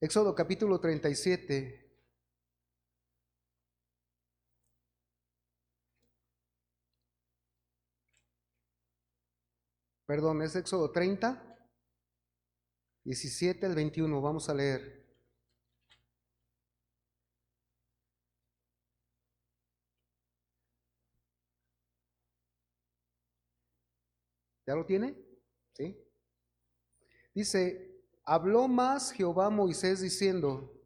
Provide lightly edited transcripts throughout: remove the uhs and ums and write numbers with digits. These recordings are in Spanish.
Éxodo capítulo 37. Perdón, es Éxodo 30, 17 al 21. Vamos a leer. ¿Ya lo tiene? ¿Sí? Dice, habló más Jehová a Moisés diciendo,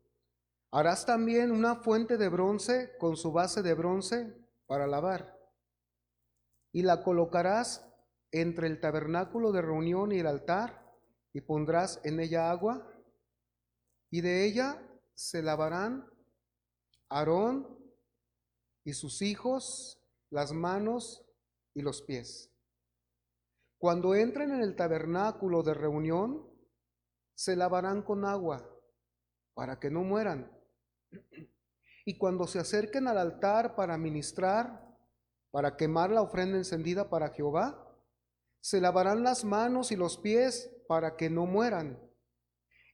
harás también una fuente de bronce con su base de bronce para lavar, y la colocarás entre el tabernáculo de reunión y el altar, y pondrás en ella agua, y de ella se lavarán Aarón y sus hijos las manos y los pies. Cuando entren en el tabernáculo de reunión, se lavarán con agua para que no mueran. Y cuando se acerquen al altar para ministrar, para quemar la ofrenda encendida para Jehová, se lavarán las manos y los pies para que no mueran.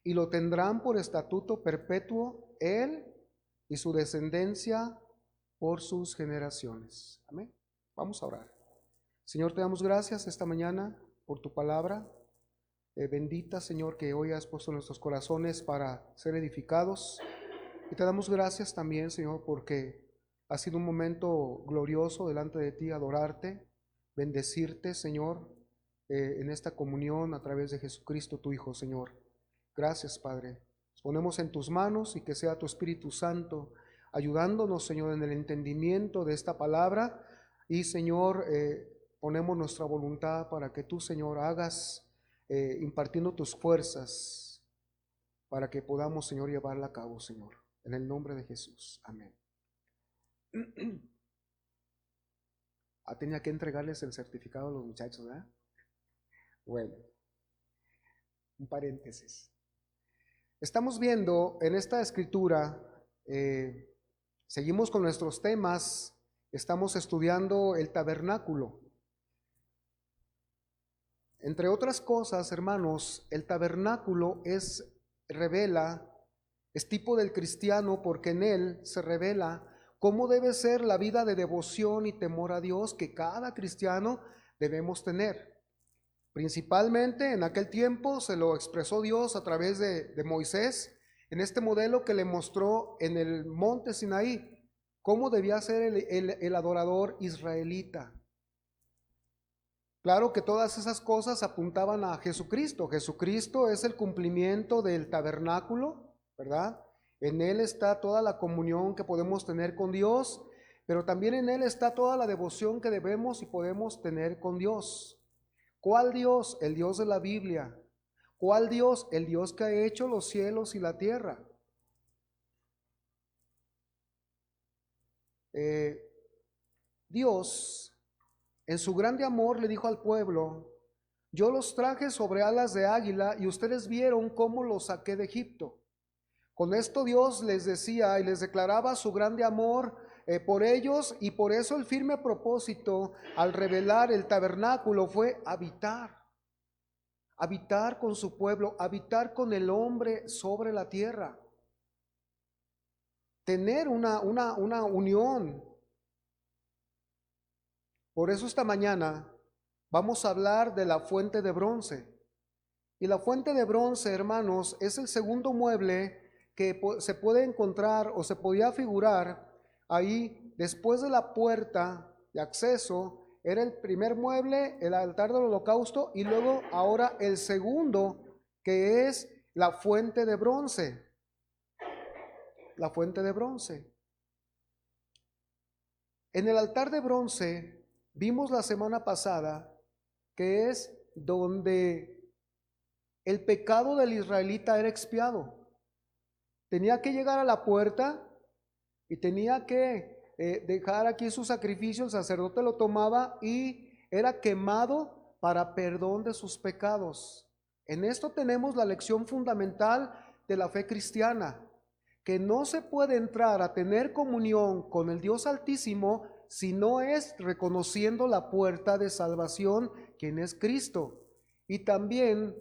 Y lo tendrán por estatuto perpetuo él y su descendencia por sus generaciones. Amén. Vamos a orar. Señor, te damos gracias esta mañana por tu palabra. Bendita, Señor, que hoy has puesto en nuestros corazones para ser edificados. Y te damos gracias también, Señor, porque ha sido un momento glorioso delante de ti, adorarte, bendecirte, Señor, en esta comunión a través de Jesucristo, tu Hijo, Señor. Gracias, Padre. Nos ponemos en tus manos y que sea tu Espíritu Santo ayudándonos, Señor, en el entendimiento de esta palabra. Y, Señor, ponemos nuestra voluntad para que tú, Señor, hagas impartiendo tus fuerzas para que podamos, Señor, llevarla a cabo, Señor. En el nombre de Jesús. Amén. Tenía que entregarles el certificado a los muchachos, ¿verdad? Bueno, un paréntesis. Estamos viendo en esta escritura, seguimos con nuestros temas, estamos estudiando el tabernáculo. Entre otras cosas, hermanos, el tabernáculo revela, es tipo del cristiano porque en él se revela cómo debe ser la vida de devoción y temor a Dios que cada cristiano debemos tener. Principalmente en aquel tiempo se lo expresó Dios a través de Moisés, en este modelo que le mostró en el monte Sinaí, cómo debía ser el adorador israelita. Claro que todas esas cosas apuntaban a Jesucristo. Jesucristo es el cumplimiento del tabernáculo, ¿verdad? En Él está toda la comunión que podemos tener con Dios, pero también en Él está toda la devoción que debemos y podemos tener con Dios. ¿Cuál Dios? El Dios de la Biblia. ¿Cuál Dios? El Dios que ha hecho los cielos y la tierra. Dios, en su grande amor, le dijo al pueblo, yo los traje sobre alas de águila y ustedes vieron cómo los saqué de Egipto. Con esto Dios les decía y les declaraba su grande amor por ellos, y por eso el firme propósito al revelar el tabernáculo fue habitar con su pueblo, habitar con el hombre sobre la tierra, tener una unión. Por eso esta mañana vamos a hablar de la fuente de bronce. Y la fuente de bronce, hermanos, es el segundo mueble que se puede encontrar o se podía figurar ahí después de la puerta de acceso. Era el primer mueble, el altar del holocausto, y luego ahora el segundo, que es la fuente de bronce. La fuente de bronce. En el altar de bronce vimos la semana pasada que es donde el pecado del israelita era expiado. Tenía que llegar a la puerta y tenía que dejar aquí su sacrificio, el sacerdote lo tomaba y era quemado para perdón de sus pecados. En esto tenemos la lección fundamental de la fe cristiana, que no se puede entrar a tener comunión con el Dios Altísimo si no es reconociendo la puerta de salvación, quien es Cristo, y también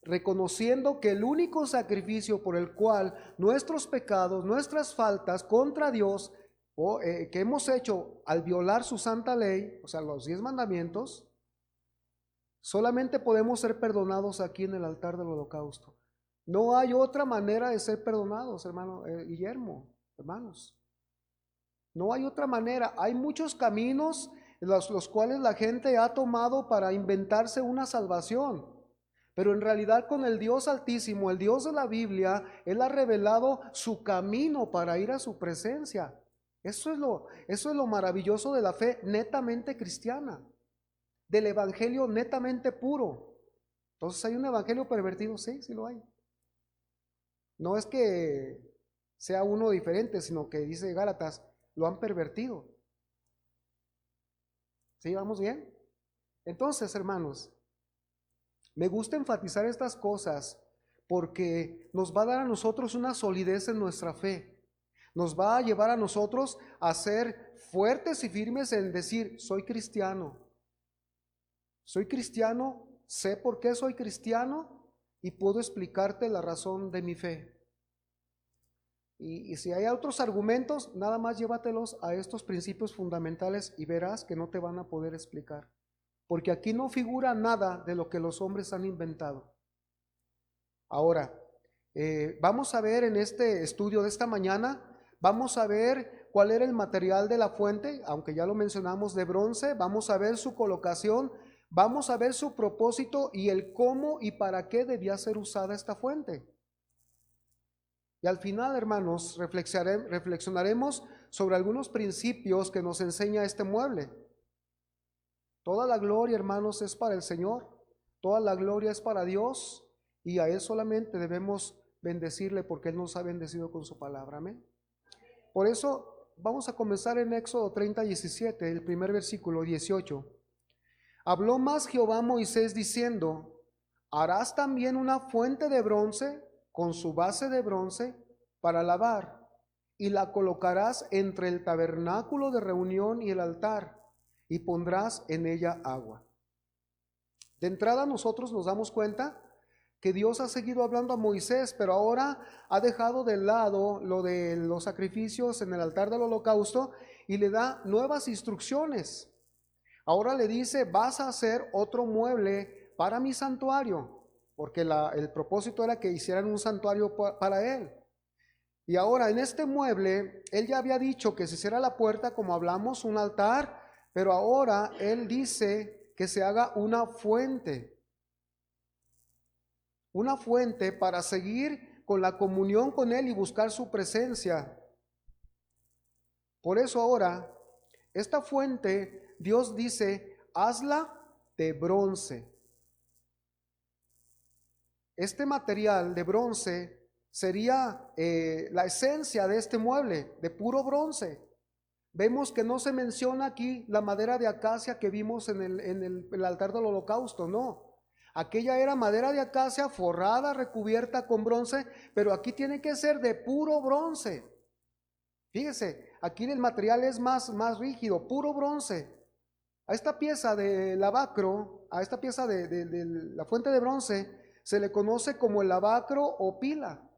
reconociendo que el único sacrificio por el cual nuestros pecados, nuestras faltas contra Dios, que hemos hecho al violar su santa ley, o sea, los 10 mandamientos, solamente podemos ser perdonados aquí en el altar del holocausto. No hay otra manera de ser perdonados, hermano Guillermo, hermanos. No hay otra manera. Hay muchos caminos los cuales la gente ha tomado para inventarse una salvación. Pero en realidad con el Dios Altísimo, el Dios de la Biblia, Él ha revelado su camino para ir a su presencia. Eso es lo maravilloso de la fe netamente cristiana, del evangelio netamente puro. Entonces, ¿hay un evangelio pervertido? Sí, sí lo hay. No es que sea uno diferente, sino que dice Gálatas, lo han pervertido. ¿Sí, vamos bien? Entonces, hermanos, me gusta enfatizar estas cosas porque nos va a dar a nosotros una solidez en nuestra fe. Nos va a llevar a nosotros a ser fuertes y firmes en decir, soy cristiano. Soy cristiano, sé por qué soy cristiano y puedo explicarte la razón de mi fe. Y si hay otros argumentos, nada más llévatelos a estos principios fundamentales y verás que no te van a poder explicar. Porque aquí no figura nada de lo que los hombres han inventado. Ahora, vamos a ver en este estudio de esta mañana, vamos a ver cuál era el material de la fuente, aunque ya lo mencionamos, de bronce. Vamos a ver su colocación, vamos a ver su propósito y el cómo y para qué debía ser usada esta fuente. Y al final, hermanos, reflexionaremos sobre algunos principios que nos enseña este mueble. Toda la gloria, hermanos, es para el Señor. Toda la gloria es para Dios. Y a Él solamente debemos bendecirle porque Él nos ha bendecido con su palabra. Amén. Por eso vamos a comenzar en Éxodo 30:17, el primer versículo 18. Habló más Jehová a Moisés diciendo, harás también una fuente de bronce con su base de bronce para lavar, y la colocarás entre el tabernáculo de reunión y el altar, y pondrás en ella agua. De entrada nosotros nos damos cuenta que Dios ha seguido hablando a Moisés, pero ahora ha dejado de lado lo de los sacrificios en el altar del holocausto y le da nuevas instrucciones. Ahora le dice, vas a hacer otro mueble para mi santuario, porque el propósito era que hicieran un santuario para él. Y ahora en este mueble, él ya había dicho que se hiciera la puerta, como hablamos, un altar, pero ahora él dice que se haga una fuente para seguir con la comunión con él y buscar su presencia. Por eso ahora, esta fuente, Dios dice, hazla de bronce. Este material de bronce sería la esencia de este mueble, de puro bronce. Vemos que no se menciona aquí la madera de acacia que vimos en el altar del holocausto, no. Aquella era madera de acacia forrada, recubierta con bronce, pero aquí tiene que ser de puro bronce. Fíjese, aquí el material es más rígido, puro bronce. A esta pieza de lavacro, a esta pieza de la fuente de bronce, se le conoce como el lavacro o pila.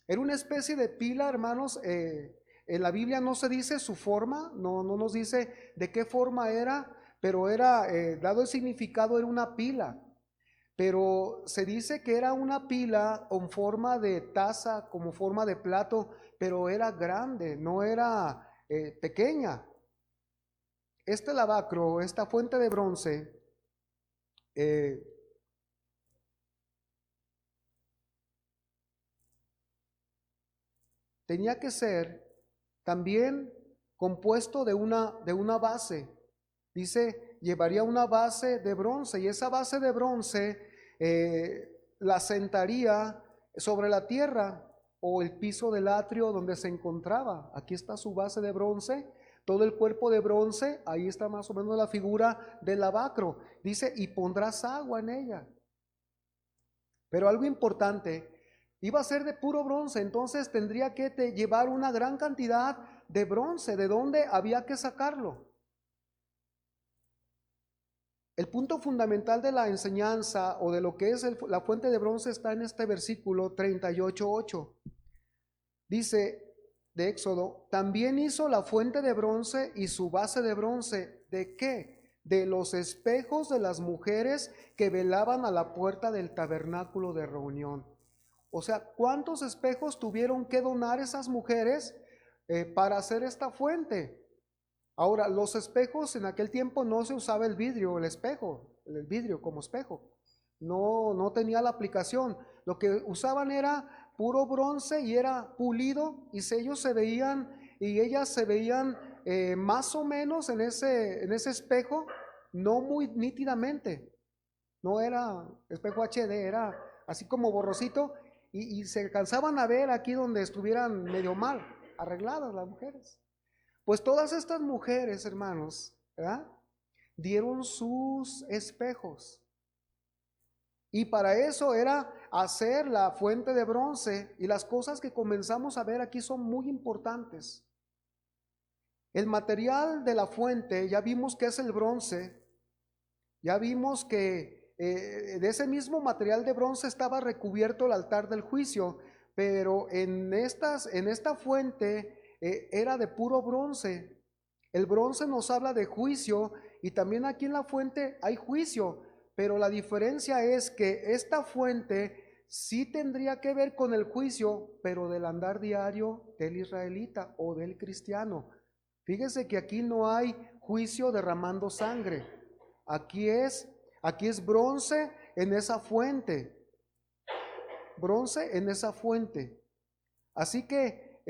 Era una especie de pila, hermanos. En la Biblia no se dice su forma, no nos dice de qué forma era, pero era, dado el significado, era una pila. Pero se dice que era una pila con forma de taza, como forma de plato, pero era grande, no era pequeña. Este lavacro, esta fuente de bronce, tenía que ser también compuesto de una base. Dice, llevaría una base de bronce y esa base de bronce la sentaría sobre la tierra o el piso del atrio donde se encontraba. Aquí está su base de bronce, todo el cuerpo de bronce, ahí está más o menos la figura del lavacro. Dice, y pondrás agua en ella. Pero algo importante, iba a ser de puro bronce, entonces tendría que llevar una gran cantidad de bronce. ¿De dónde había que sacarlo? El punto fundamental de la enseñanza o de lo que es la fuente de bronce está en este versículo 38:8. Dice de Éxodo, también hizo la fuente de bronce y su base de bronce. ¿De qué? De los espejos de las mujeres que velaban a la puerta del tabernáculo de reunión. O sea, ¿cuántos espejos tuvieron que donar esas mujeres para hacer esta fuente? Ahora, los espejos en aquel tiempo no se usaba el vidrio, el vidrio como espejo. No tenía la aplicación. Lo que usaban era puro bronce y era pulido y ellos se veían y ellas se veían más o menos en ese espejo, no muy nítidamente. No era espejo HD, era así como borrosito y se alcanzaban a ver aquí donde estuvieran medio mal arregladas las mujeres. Pues todas estas mujeres, hermanos, ¿verdad?, dieron sus espejos. Y para eso era hacer la fuente de bronce. Y las cosas que comenzamos a ver aquí son muy importantes. El material de la fuente, ya vimos que es el bronce. Ya vimos que de ese mismo material de bronce estaba recubierto el altar del juicio. Pero en esta fuente era de puro bronce. El bronce nos habla de juicio y también aquí en la fuente hay juicio, pero la diferencia es que esta fuente sí tendría que ver con el juicio, pero del andar diario del israelita o del cristiano. Fíjese que aquí no hay juicio derramando sangre. Aquí es bronce en esa fuente. Bronce en esa fuente. Así que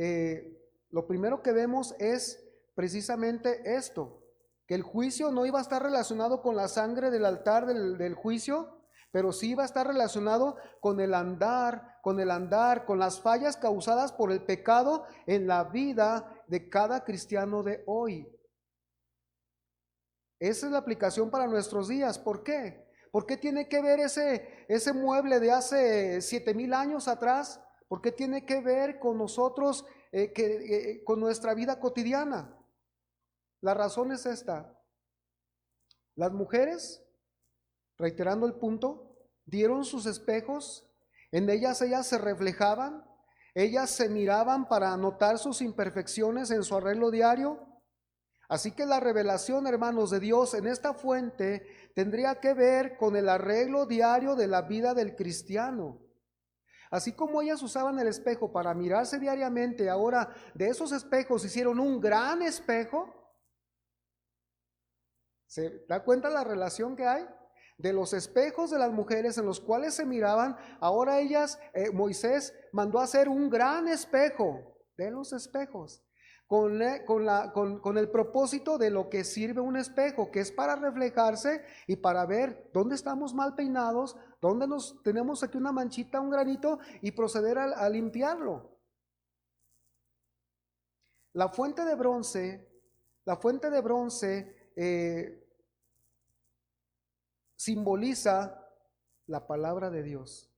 lo primero que vemos es precisamente esto, que el juicio no iba a estar relacionado con la sangre del altar del juicio, pero sí iba a estar relacionado con el andar, con las fallas causadas por el pecado en la vida de cada cristiano de hoy. Esa es la aplicación para nuestros días. ¿Por qué? ¿Por qué tiene que ver ese mueble de hace 7,000 años atrás? ¿Por qué tiene que ver con nosotros, con nuestra vida cotidiana? La razón es esta. Las mujeres, reiterando el punto, dieron sus espejos, en ellas se reflejaban, ellas se miraban para notar sus imperfecciones en su arreglo diario. Así que la revelación, hermanos, de Dios en esta fuente tendría que ver con el arreglo diario de la vida del cristiano. Así como ellas usaban el espejo para mirarse diariamente, ahora de esos espejos hicieron un gran espejo. ¿Se da cuenta la relación que hay? De los espejos de las mujeres en los cuales se miraban, ahora Moisés mandó a hacer un gran espejo de los espejos, con el propósito de lo que sirve un espejo, que es para reflejarse y para ver dónde estamos mal peinados, dónde tenemos aquí una manchita, un granito, y proceder a limpiarlo. La fuente de bronce simboliza la palabra de Dios.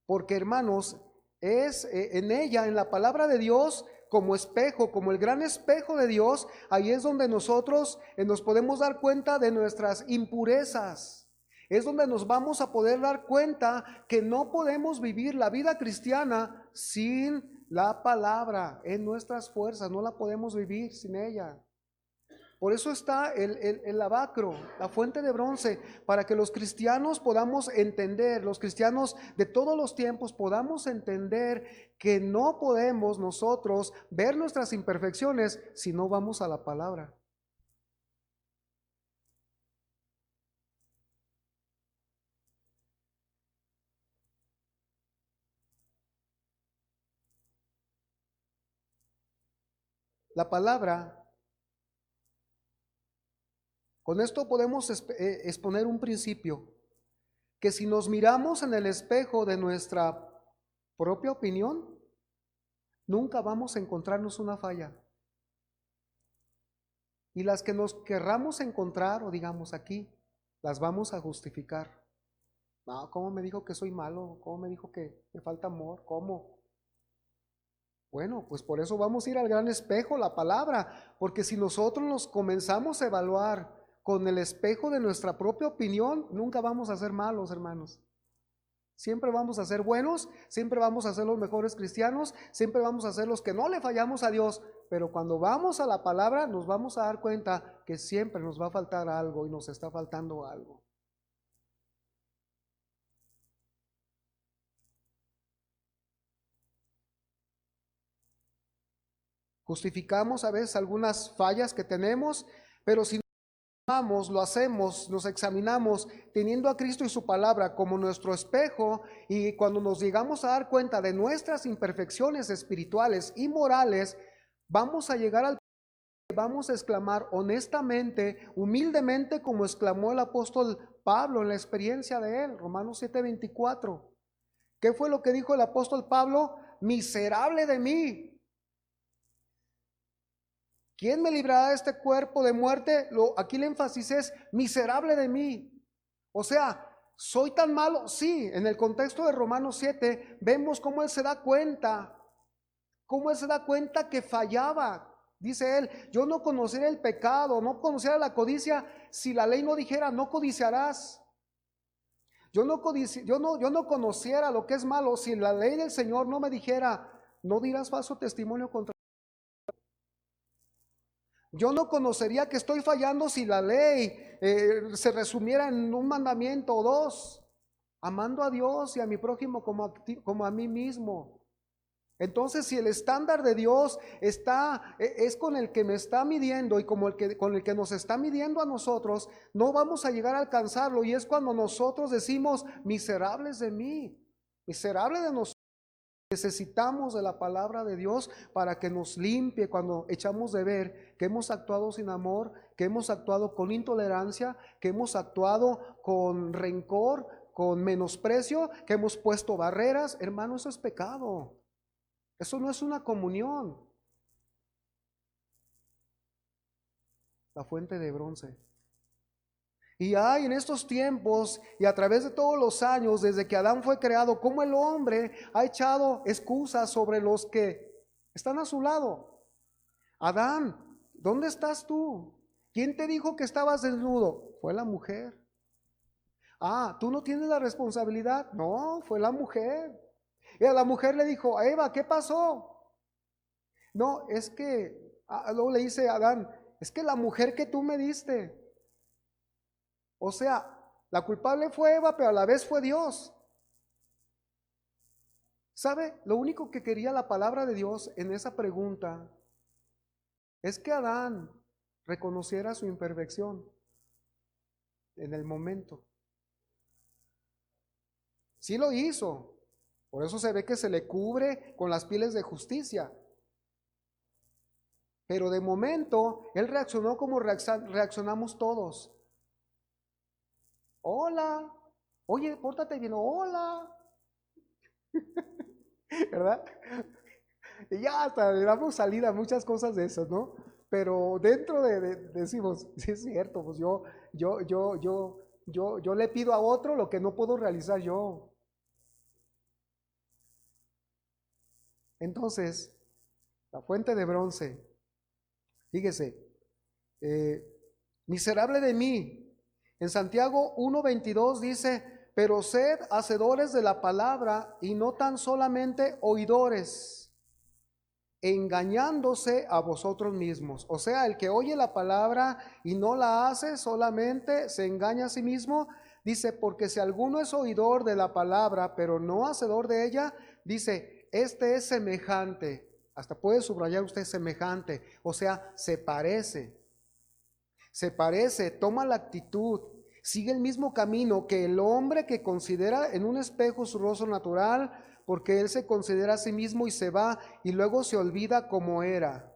Porque, hermanos, es en ella, en la palabra de Dios, como espejo, como el gran espejo de Dios, ahí es donde nosotros nos podemos dar cuenta de nuestras impurezas. Es donde nos vamos a poder dar cuenta que no podemos vivir la vida cristiana sin la palabra en nuestras fuerzas, no la podemos vivir sin ella. Por eso está el lavacro, la fuente de bronce, para que los cristianos podamos entender, los cristianos de todos los tiempos podamos entender que no podemos nosotros ver nuestras imperfecciones si no vamos a la palabra. La palabra. Con esto podemos exponer un principio, que si nos miramos en el espejo de nuestra propia opinión, nunca vamos a encontrarnos una falla. Y las que nos querramos encontrar, o digamos aquí, las vamos a justificar. No, ¿cómo me dijo que soy malo? ¿Cómo me dijo que me falta amor? ¿Cómo? Bueno, pues por eso vamos a ir al gran espejo, la palabra, porque si nosotros nos comenzamos a evaluar con el espejo de nuestra propia opinión, nunca vamos a ser malos, hermanos. Siempre vamos a ser buenos, siempre vamos a ser los mejores cristianos, siempre vamos a ser los que no le fallamos a Dios, pero cuando vamos a la palabra nos vamos a dar cuenta que siempre nos va a faltar algo y nos está faltando algo. Justificamos a veces algunas fallas que tenemos, pero si lo hacemos, nos examinamos teniendo a Cristo y su palabra como nuestro espejo, y cuando nos llegamos a dar cuenta de nuestras imperfecciones espirituales y morales, vamos a llegar al punto que vamos a exclamar honestamente, humildemente, como exclamó el apóstol Pablo en la experiencia de él, Romanos 7:24. ¿Qué fue lo que dijo el apóstol Pablo? Miserable de mí. ¿Quién me librará de este cuerpo de muerte? Aquí el énfasis es miserable de mí. O sea, ¿soy tan malo? Sí, en el contexto de Romanos 7 vemos cómo él se da cuenta, que fallaba. Dice él, yo no conociera el pecado, no conociera la codicia, si la ley no dijera, no codiciarás. Yo no conociera lo que es malo, si la ley del Señor no me dijera, no dirás falso testimonio contra. Yo no conocería que estoy fallando si la ley se resumiera en un mandamiento o dos, amando a Dios y a mi prójimo como a mí mismo. Entonces, si el estándar de Dios es con el que me está midiendo y con el que nos está midiendo a nosotros, no vamos a llegar a alcanzarlo. Y es cuando nosotros decimos, miserables de mí, miserable de nosotros. Necesitamos de la palabra de Dios para que nos limpie cuando echamos de ver que hemos actuado sin amor, que hemos actuado con intolerancia, que hemos actuado con rencor, con menosprecio, que hemos puesto barreras. Hermano, eso es pecado. Eso no es una comunión. La fuente de bronce. Y hay en estos tiempos y a través de todos los años, desde que Adán fue creado, como el hombre ha echado excusas sobre los que están a su lado. Adán, ¿dónde estás tú? ¿Quién te dijo que estabas desnudo? Fue la mujer. Ah, ¿tú no tienes la responsabilidad? No, fue la mujer. Y a la mujer le dijo, a Eva, ¿qué pasó? No, es que, luego le dice a Adán, es que la mujer que tú me diste. O sea, la culpable fue Eva, pero a la vez fue Dios. ¿Sabe? Lo único que quería la palabra de Dios en esa pregunta es que Adán reconociera su imperfección en el momento. Sí lo hizo. Por eso se ve que se le cubre con las pieles de justicia. Pero de momento, él reaccionó como reaccionamos todos. Hola, oye, pórtate bien, hola, ¿verdad? Y ya hasta le damos salida a muchas cosas de esas, ¿no? Pero dentro decimos, sí es cierto, pues yo le pido a otro lo que no puedo realizar yo. Entonces, la fuente de bronce, fíjese, miserable de mí. En Santiago 1:22 dice, pero sed hacedores de la palabra y no tan solamente oidores, engañándose a vosotros mismos. O sea, el que oye la palabra y no la hace, solamente se engaña a sí mismo. Dice, porque si alguno es oidor de la palabra, pero no hacedor de ella, dice, este es semejante. Hasta puede subrayar usted semejante. O sea, se parece, toma la actitud, sigue el mismo camino que el hombre que considera en un espejo su rostro natural, porque él se considera a sí mismo y se va y luego se olvida cómo era.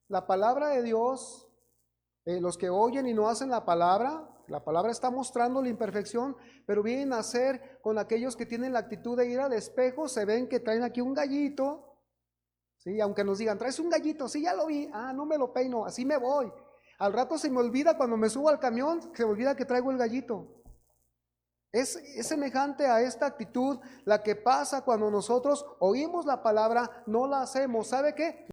La palabra de Dios, los que oyen y no hacen la palabra está mostrando la imperfección, pero vienen a ser con aquellos que tienen la actitud de ir al espejo, se ven que traen aquí un gallito, ¿sí? Aunque nos digan, traes un gallito, sí, ya lo vi, no me lo peino, así me voy. Al rato se me olvida cuando me subo al camión, se me olvida que traigo el gallito. Es semejante a esta actitud la que pasa cuando nosotros oímos la palabra, no la hacemos. ¿Sabe qué?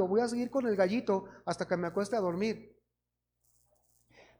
voy a seguir con el gallito hasta que me acueste a dormir.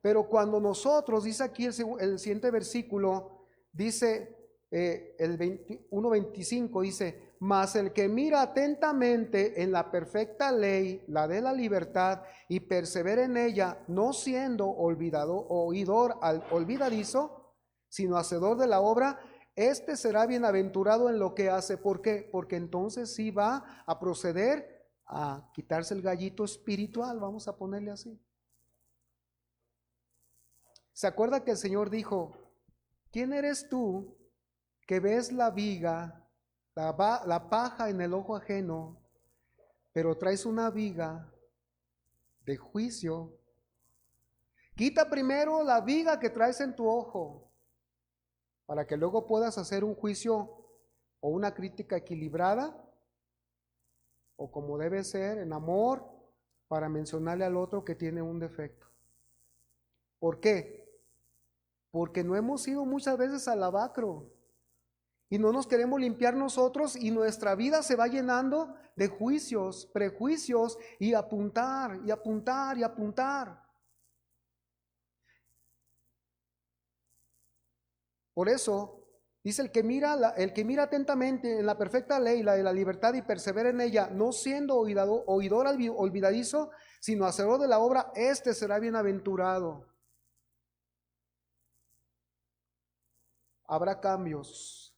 Pero cuando nosotros, dice aquí el siguiente versículo, dice el 21:25, dice, mas el que mira atentamente en la perfecta ley, la de la libertad, y persevera en ella, no siendo oidor olvidadizo, sino hacedor de la obra, este será bienaventurado en lo que hace. ¿Por qué? Porque entonces sí va a proceder a quitarse el gallito espiritual, vamos a ponerle así. ¿Se acuerda que el Señor dijo, ¿quién eres tú que ves la viga, la paja en el ojo ajeno, pero traes una viga de juicio? Quita primero la viga que traes en tu ojo, para que luego puedas hacer un juicio o una crítica equilibrada, o como debe ser, en amor, para mencionarle al otro que tiene un defecto. ¿Por qué? Porque no hemos ido muchas veces al lavacro y no nos queremos limpiar nosotros, y nuestra vida se va llenando de juicios, prejuicios, y apuntar y apuntar y apuntar. Por eso dice, el que mira atentamente en la perfecta ley, la de la libertad, y persevera en ella, no siendo oidor olvidadizo, sino hacedor de la obra, este será bienaventurado. Habrá cambios.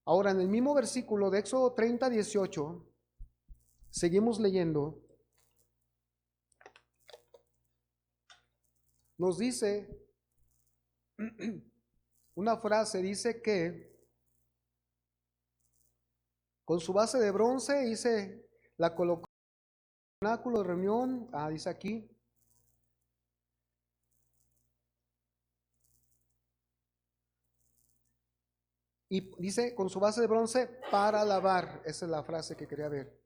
Ahora, en el mismo versículo de Éxodo 30:18, seguimos leyendo. Nos dice una frase, dice que con su base de bronce, dice, la colocó en el tabernáculo de reunión, dice aquí, y dice con su base de bronce para lavar. Esa es la frase que quería ver.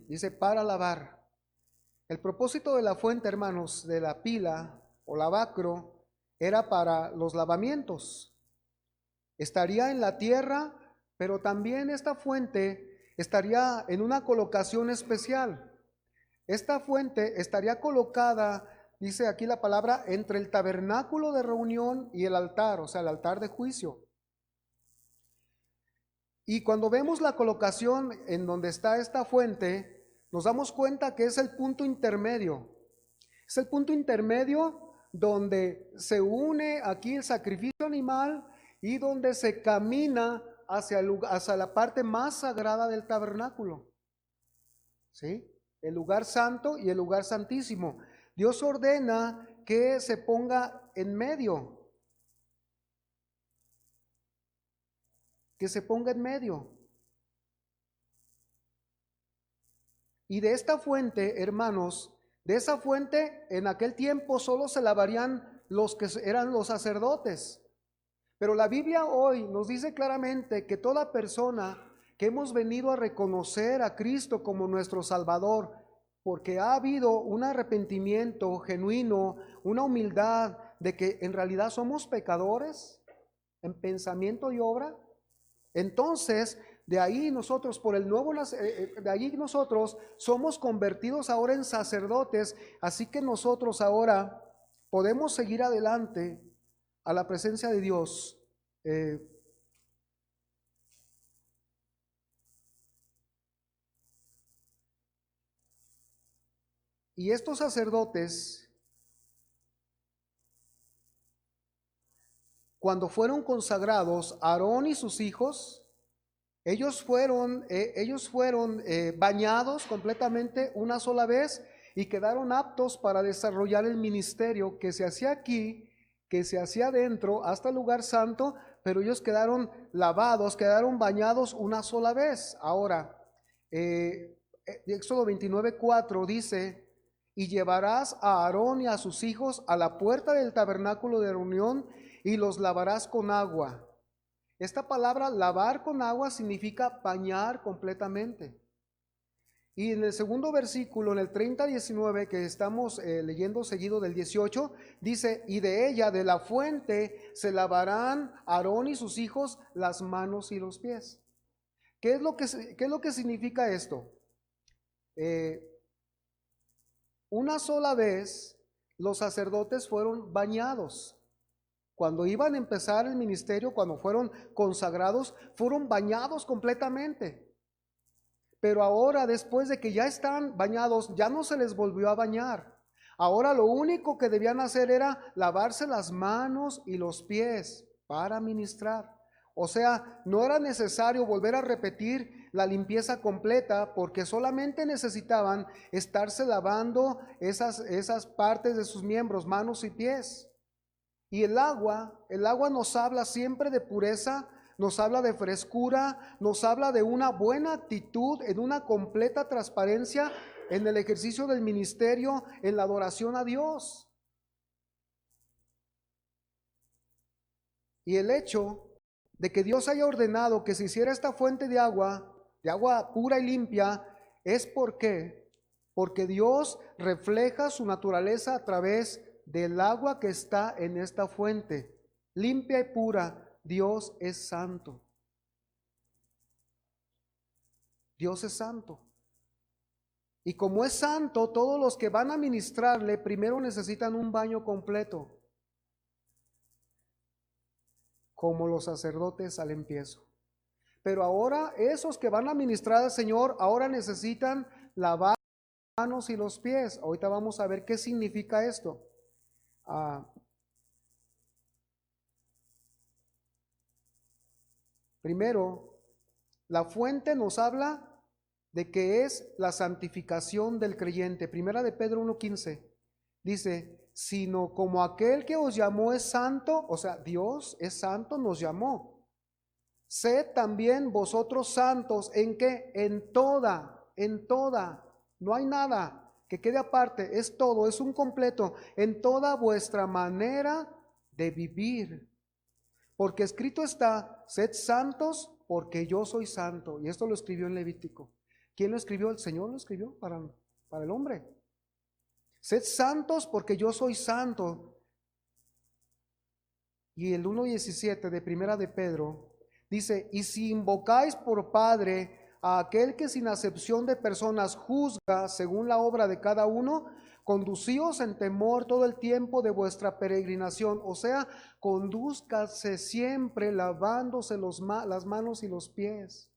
Dice para lavar. El propósito de la fuente, hermanos, de la pila o lavacro, era para los lavamientos. Estaría en la tierra, pero también esta fuente estaría en una colocación especial. Esta fuente estaría colocada, dice aquí la palabra, entre el tabernáculo de reunión y el altar, o sea, el altar de juicio. Y cuando vemos la colocación en donde está esta fuente, nos damos cuenta que es el punto intermedio. Es el punto intermedio donde se une aquí el sacrificio animal y donde se camina hacia la parte más sagrada del tabernáculo. ¿Sí? El lugar santo y el lugar santísimo. Dios ordena que se ponga en medio. Que se ponga en medio. Y de esta fuente, hermanos, de esa fuente en aquel tiempo solo se lavarían los que eran los sacerdotes. Pero la Biblia hoy nos dice claramente que toda persona que hemos venido a reconocer a Cristo como nuestro Salvador, porque ha habido un arrepentimiento genuino, una humildad de que en realidad somos pecadores en pensamiento y obra, entonces de ahí nosotros, por el nuevo de allí nosotros somos convertidos ahora en sacerdotes, así que nosotros ahora podemos seguir adelante a la presencia de Dios. Y estos sacerdotes, cuando fueron consagrados, Aarón y sus hijos, ellos fueron bañados completamente una sola vez y quedaron aptos para desarrollar el ministerio que se hacía aquí, que se hacía dentro hasta el lugar santo, pero ellos quedaron lavados, quedaron bañados una sola vez. Ahora, Éxodo 29:4 dice, y llevarás a Aarón y a sus hijos a la puerta del tabernáculo de reunión y los lavarás con agua. Esta palabra lavar con agua significa bañar completamente. Y en el segundo versículo, en el 30:19 que estamos leyendo seguido del 18, dice, y de ella, de la fuente, se lavarán Aarón y sus hijos las manos y los pies. ¿Qué es lo que significa esto? eh, una sola vez los sacerdotes fueron bañados. Cuando iban a empezar el ministerio, cuando fueron consagrados, fueron bañados completamente. Pero ahora, después de que ya están bañados, ya no se les volvió a bañar. Ahora lo único que debían hacer era lavarse las manos y los pies para ministrar. O sea, no era necesario volver a repetir la limpieza completa, porque solamente necesitaban estarse lavando esas partes de sus miembros, manos y pies. Y el agua nos habla siempre de pureza, nos habla de frescura, nos habla de una buena actitud, en una completa transparencia en el ejercicio del ministerio, en la adoración a Dios. Y el hecho de que Dios haya ordenado que se hiciera esta fuente de agua pura y limpia, es porque Dios refleja su naturaleza a través del agua que está en esta fuente, limpia y pura. Dios es santo. Dios es santo. Y como es santo, todos los que van a ministrarle primero necesitan un baño completo, como los sacerdotes al empiezo. Pero ahora esos que van a ministrar al Señor, ahora necesitan lavar las manos y los pies. Ahorita vamos a ver qué significa esto. Primero, la fuente nos habla de que es la santificación del creyente. Primera de Pedro 1:15 dice, sino como aquel que os llamó es santo, o sea, Dios es santo, nos llamó. Sed también vosotros santos, ¿en qué? En toda, no hay nada que quede aparte, es todo, es un completo, en toda vuestra manera de vivir. Porque escrito está, sed santos porque yo soy santo. Y esto lo escribió en Levítico. ¿Quién lo escribió? El Señor lo escribió para el hombre. Sed santos porque yo soy santo. Y el 1:17 de Primera de Pedro dice, y si invocáis por Padre a aquel que sin acepción de personas juzga según la obra de cada uno, conducíos en temor todo el tiempo de vuestra peregrinación. O sea, condúzcase siempre lavándose las manos y los pies.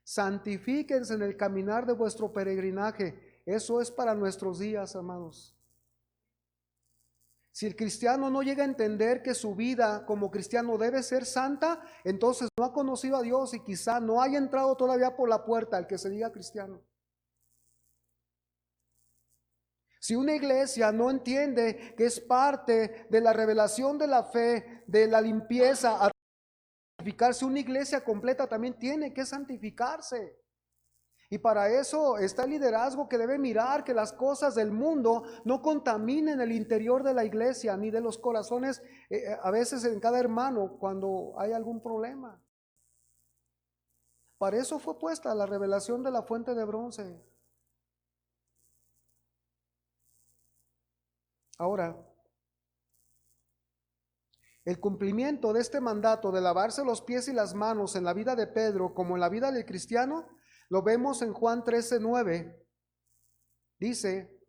Santifíquense en el caminar de vuestro peregrinaje. Eso es para nuestros días, amados. Si el cristiano no llega a entender que su vida como cristiano debe ser santa, entonces no ha conocido a Dios y quizá no haya entrado todavía por la puerta el que se diga cristiano. Si una iglesia no entiende que es parte de la revelación de la fe, de la limpieza, a santificarse, una iglesia completa también tiene que santificarse. Y para eso está el liderazgo que debe mirar que las cosas del mundo no contaminen el interior de la iglesia ni de los corazones, a veces en cada hermano cuando hay algún problema. Para eso fue puesta la revelación de la fuente de bronce. Ahora, el cumplimiento de este mandato de lavarse los pies y las manos en la vida de Pedro como en la vida del cristiano, lo vemos en Juan 13:9. Dice,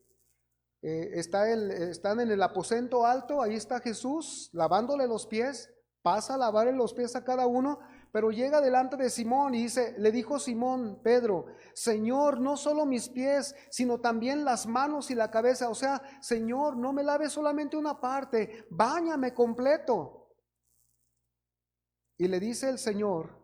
están en el aposento alto, ahí está Jesús lavándole los pies, pasa a lavarle los pies a cada uno, pero llega delante de Simón y dice, le dijo Simón, Pedro, Señor, no solo mis pies, sino también las manos y la cabeza. O sea, Señor, no me laves solamente una parte, báñame completo. Y le dice el Señor,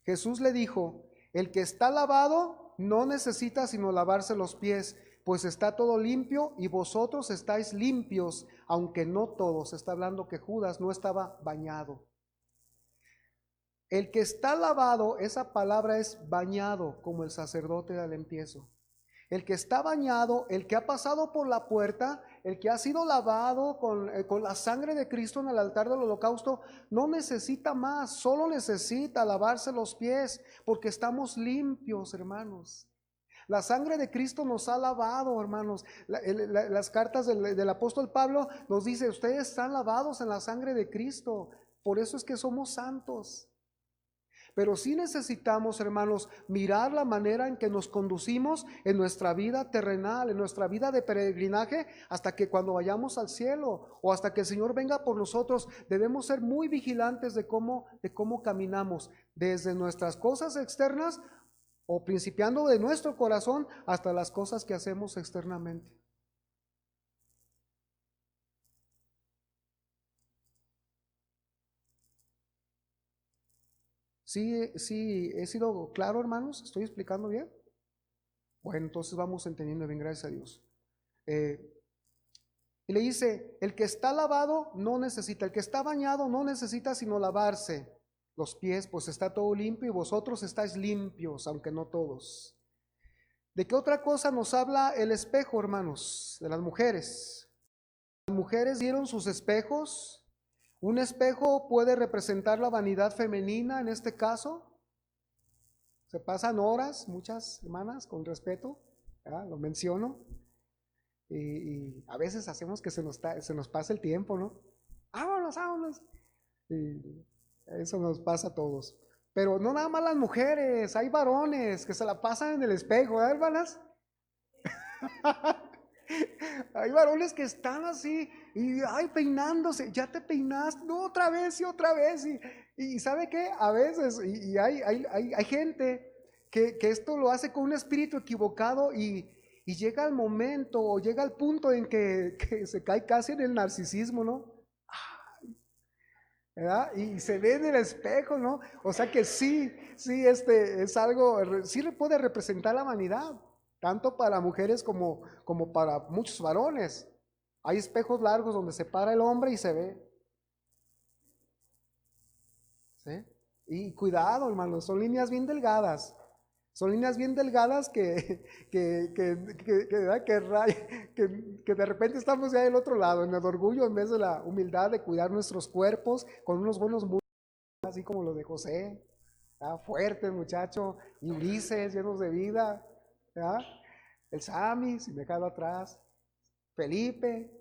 Jesús le dijo, el que está lavado no necesita sino lavarse los pies, pues está todo limpio y vosotros estáis limpios, aunque no todos. Está hablando que Judas no estaba bañado. El que está lavado, esa palabra es bañado, como el sacerdote del empiezo. El que está bañado, el que ha pasado por la puerta, el que ha sido lavado con la sangre de Cristo en el altar del holocausto, no necesita más, solo necesita lavarse los pies, porque estamos limpios, hermanos. La sangre de Cristo nos ha lavado, hermanos. Las cartas del apóstol Pablo nos dice, ustedes están lavados en la sangre de Cristo, por eso es que somos santos. Pero sí necesitamos, hermanos, mirar la manera en que nos conducimos en nuestra vida terrenal, en nuestra vida de peregrinaje, hasta que cuando vayamos al cielo o hasta que el Señor venga por nosotros, debemos ser muy vigilantes de cómo caminamos, desde nuestras cosas externas o principiando de nuestro corazón hasta las cosas que hacemos externamente. Sí, sí, he sido claro, hermanos, ¿estoy explicando bien? Bueno, entonces vamos entendiendo bien, gracias a Dios. Eh, y le dice, el que está lavado no necesita, el que está bañado no necesita sino lavarse los pies, pues está todo limpio y vosotros estáis limpios, aunque no todos. ¿De qué otra cosa nos habla el espejo, hermanos? De las mujeres. Las mujeres dieron sus espejos. Un espejo puede representar la vanidad femenina en este caso. Se pasan horas, muchas hermanas, con respeto, ¿verdad? Lo menciono. Y a veces hacemos que se nos pase el tiempo, ¿no? Vámonos, vámonos. Y eso nos pasa a todos. Pero no nada más las mujeres, hay varones que se la pasan en el espejo, ¿verdad, hermanas? Hay varones que están así y ay, peinándose, ya te peinaste, no, otra vez y otra vez. Y ¿sabe qué? A veces, y hay gente que esto lo hace con un espíritu equivocado y llega el momento o llega al punto en que se cae casi en el narcisismo, ¿no? ¿Verdad? Y se ve en el espejo, ¿no? O sea que sí, sí, es algo, sí puede representar la vanidad, tanto para mujeres como para muchos varones. Hay espejos largos donde se para el hombre y se ve, ¿sí? Y cuidado, hermanos, son líneas bien delgadas. Son líneas bien delgadas que de repente estamos ya del otro lado, en el orgullo en vez de la humildad de cuidar nuestros cuerpos con unos buenos músculos, así como los de José, ¿verdad? Fuerte muchacho, y Ulises, llenos de vida, ¿verdad? El Sami, sin dejarlo atrás, Felipe,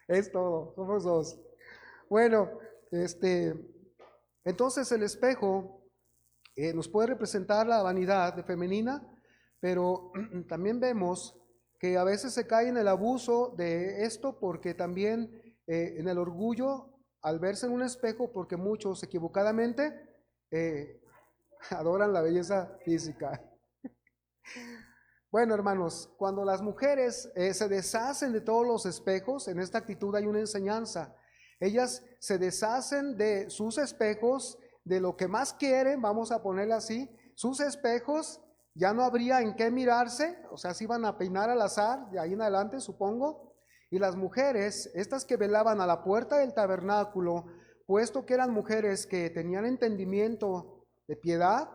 es todo, somos dos. Bueno, entonces el espejo nos puede representar la vanidad de femenina, pero también vemos que a veces se cae en el abuso de esto porque también en el orgullo al verse en un espejo, porque muchos equivocadamente eh, adoran la belleza física. Bueno, hermanos, cuando las mujeres se deshacen de todos los espejos, en esta actitud hay una enseñanza. Ellas se deshacen de sus espejos, de lo que más quieren, vamos a ponerle así, sus espejos, ya no habría en qué mirarse, o sea, se iban a peinar al azar, de ahí en adelante, supongo. Y las mujeres, estas que velaban a la puerta del tabernáculo, puesto que eran mujeres que tenían entendimiento de piedad,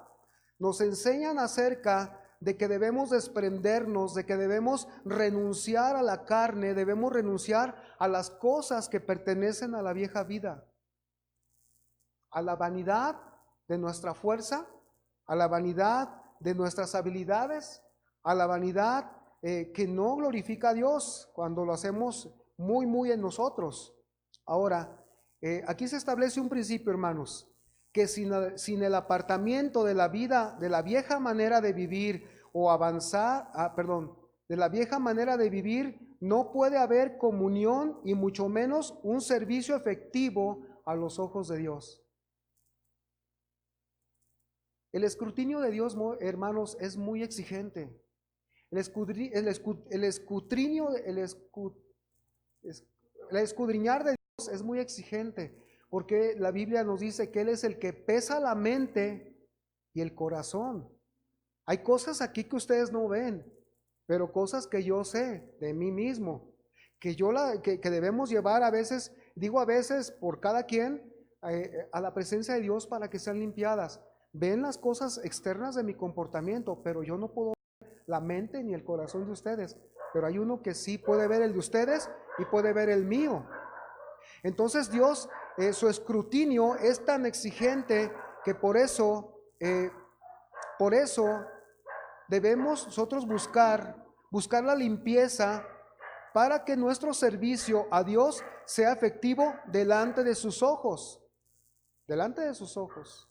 nos enseñan acerca de que debemos desprendernos, de que debemos renunciar a la carne, debemos renunciar a las cosas que pertenecen a la vieja vida, a la vanidad de nuestra fuerza, a la vanidad de nuestras habilidades, a la vanidad que no glorifica a Dios cuando lo hacemos muy en nosotros. Ahora, aquí se establece un principio, hermanos, que sin el apartamiento de la vida, de la vieja manera de vivir o avanzar, de la vieja manera de vivir, no puede haber comunión y mucho menos un servicio efectivo a los ojos de Dios. El escrutinio de Dios, hermanos, es muy exigente. El escudriñar de Dios es muy exigente, porque la Biblia nos dice que Él es el que pesa la mente y el corazón. Hay cosas aquí que ustedes no ven, pero cosas que yo sé de mí mismo, que debemos llevar a veces, digo a veces por cada quien, a la presencia de Dios para que sean limpiadas. Ven las cosas externas de mi comportamiento, pero yo no puedo ver la mente ni el corazón de ustedes. Pero hay uno que sí puede ver el de ustedes y puede ver el mío. Entonces Dios, su escrutinio es tan exigente que por eso debemos nosotros buscar la limpieza para que nuestro servicio a Dios sea efectivo delante de sus ojos. Delante de sus ojos.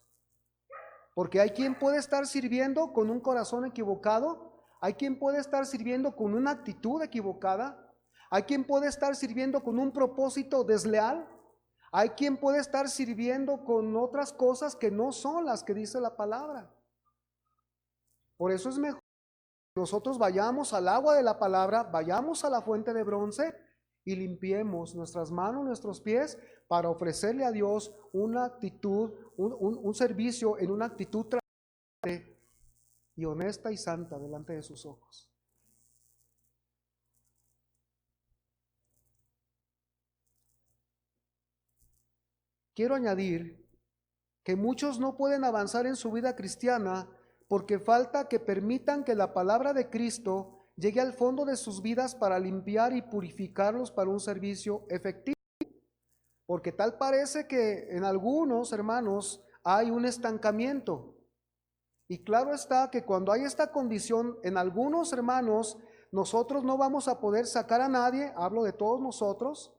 Porque hay quien puede estar sirviendo con un corazón equivocado, hay quien puede estar sirviendo con una actitud equivocada, hay quien puede estar sirviendo con un propósito desleal, hay quien puede estar sirviendo con otras cosas que no son las que dice la palabra. Por eso es mejor que nosotros vayamos al agua de la palabra, vayamos a la fuente de bronce y limpiemos nuestras manos, nuestros pies, para ofrecerle a Dios una actitud, un servicio en una actitud transparente y honesta y santa delante de sus ojos. Quiero añadir que muchos no pueden avanzar en su vida cristiana porque falta que permitan que la palabra de Cristo llegue al fondo de sus vidas para limpiar y purificarlos para un servicio efectivo. Porque tal parece que en algunos hermanos hay un estancamiento. Y claro está que cuando hay esta condición en algunos hermanos, nosotros no vamos a poder sacar a nadie, hablo de todos nosotros,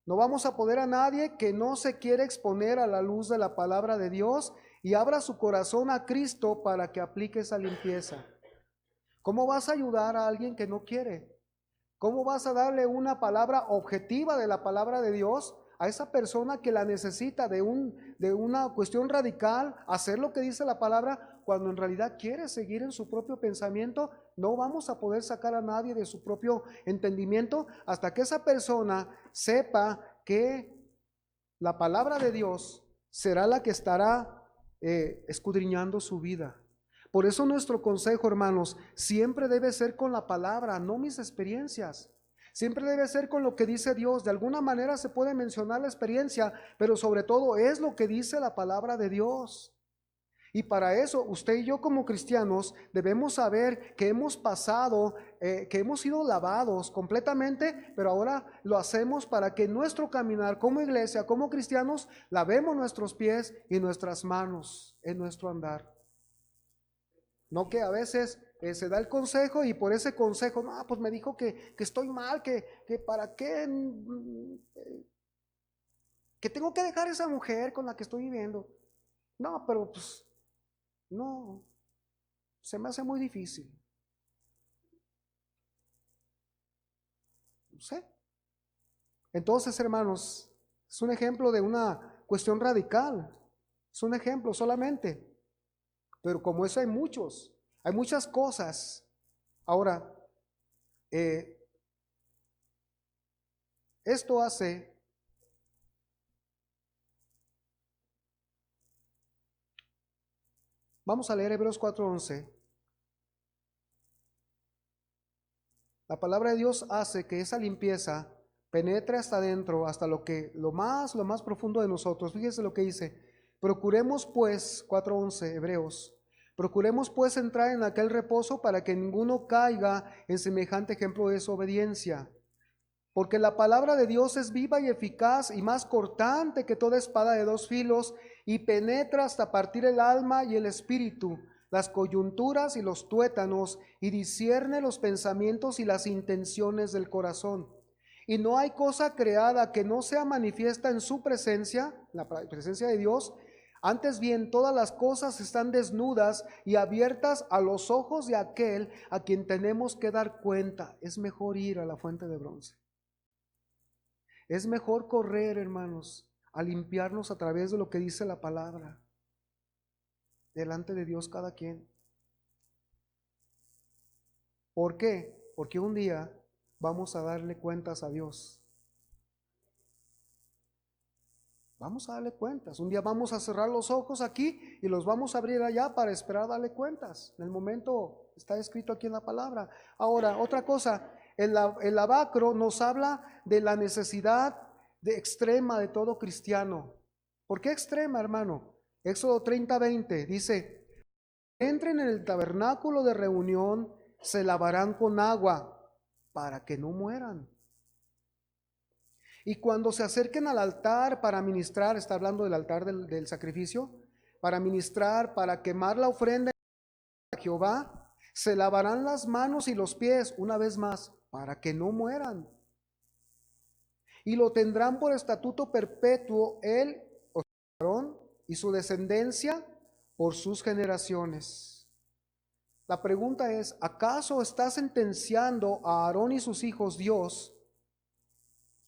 no vamos a poder a nadie que no se quiere exponer a la luz de la palabra de Dios y abra su corazón a Cristo para que aplique esa limpieza. ¿Cómo vas a ayudar a alguien que no quiere? ¿Cómo vas a darle una palabra objetiva de la palabra de Dios a esa persona que la necesita de una cuestión radical, hacer lo que dice la palabra, cuando en realidad quiere seguir en su propio pensamiento? No vamos a poder sacar a nadie de su propio entendimiento hasta que esa persona sepa que la palabra de Dios será la que estará escudriñando su vida. Por eso nuestro consejo, hermanos, siempre debe ser con la palabra, no mis experiencias. Siempre debe ser con lo que dice Dios. De alguna manera se puede mencionar la experiencia, pero sobre todo es lo que dice la palabra de Dios. Y para eso usted y yo como cristianos debemos saber que hemos pasado, que hemos sido lavados completamente, pero ahora lo hacemos para que nuestro caminar como iglesia, como cristianos, lavemos nuestros pies y nuestras manos en nuestro andar. No que a veces se da el consejo y por ese consejo, no, pues me dijo que estoy mal, que para qué, que tengo que dejar esa mujer con la que estoy viviendo. No, pero pues no, se me hace muy difícil. No sé. Entonces, hermanos, es un ejemplo de una cuestión radical. Es un ejemplo solamente. Pero como eso hay muchas cosas. Ahora, esto hace vamos a leer Hebreos 4:11. La palabra de Dios hace que esa limpieza penetre hasta adentro, hasta lo más profundo de nosotros. Fíjese lo que dice: procuremos pues, 4:11 Hebreos, procuremos pues entrar en aquel reposo para que ninguno caiga en semejante ejemplo de desobediencia. Porque la palabra de Dios es viva y eficaz y más cortante que toda espada de dos filos, y penetra hasta partir el alma y el espíritu, las coyunturas y los tuétanos, y discierne los pensamientos y las intenciones del corazón. Y no hay cosa creada que no sea manifiesta en su presencia, la presencia de Dios. Antes bien, todas las cosas están desnudas y abiertas a los ojos de aquel a quien tenemos que dar cuenta. Es mejor ir a la fuente de bronce. Es mejor correr, hermanos, a limpiarnos a través de lo que dice la palabra, delante de Dios cada quien. ¿Por qué? Porque un día vamos a darle cuentas a Dios. Vamos a darle cuentas. Un día vamos a cerrar los ojos aquí y los vamos a abrir allá para esperar darle cuentas. En el momento está escrito aquí en la palabra. Ahora, otra cosa, el lavacro nos habla de la necesidad extrema de todo cristiano. ¿Por qué extrema, hermano? Éxodo 30:20 dice: entren en el tabernáculo de reunión, se lavarán con agua para que no mueran. Y cuando se acerquen al altar para ministrar, está hablando del altar del sacrificio, para ministrar, para quemar la ofrenda a Jehová, se lavarán las manos y los pies una vez más, para que no mueran. Y lo tendrán por estatuto perpetuo él, o Aarón, y su descendencia por sus generaciones. La pregunta es, ¿acaso está sentenciando a Aarón y sus hijos Dios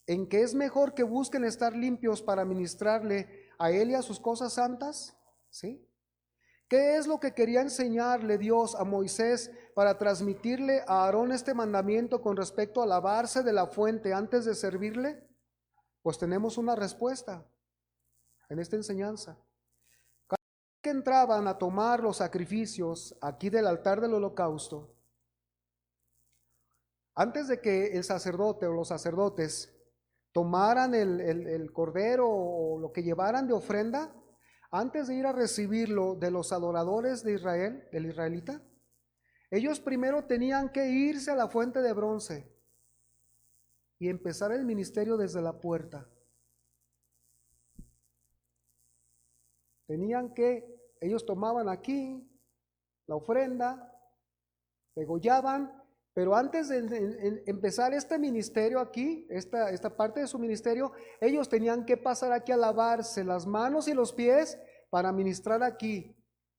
en que es mejor que busquen estar limpios para ministrarle a él y a sus cosas santas? ¿Sí? ¿Qué es lo que quería enseñarle Dios a Moisés para transmitirle a Aarón este mandamiento con respecto a lavarse de la fuente antes de servirle? Pues tenemos una respuesta en esta enseñanza. Cada vez que entraban a tomar los sacrificios aquí del altar del holocausto, antes de que el sacerdote o los sacerdotes tomaran el cordero o lo que llevaran de ofrenda, antes de ir a recibirlo de los adoradores de Israel, del israelita, ellos primero tenían que irse a la fuente de bronce y empezar el ministerio desde la puerta. Ellos tomaban aquí la ofrenda, degollaban, pero antes de empezar este ministerio aquí, esta parte de su ministerio, ellos tenían que pasar aquí a lavarse las manos y los pies para ministrar aquí.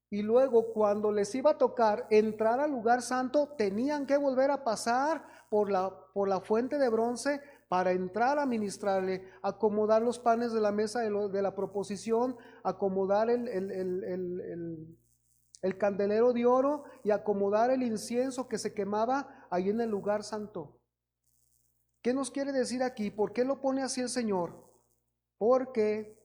Y luego cuando les iba a tocar entrar al lugar santo, tenían que volver a pasar por la fuente de bronce para entrar a ministrarle, acomodar los panes de la mesa de la proposición, acomodar el candelero de oro y acomodar el incienso que se quemaba ahí en el lugar santo. ¿Qué nos quiere decir aquí? ¿Por qué lo pone así el Señor? Porque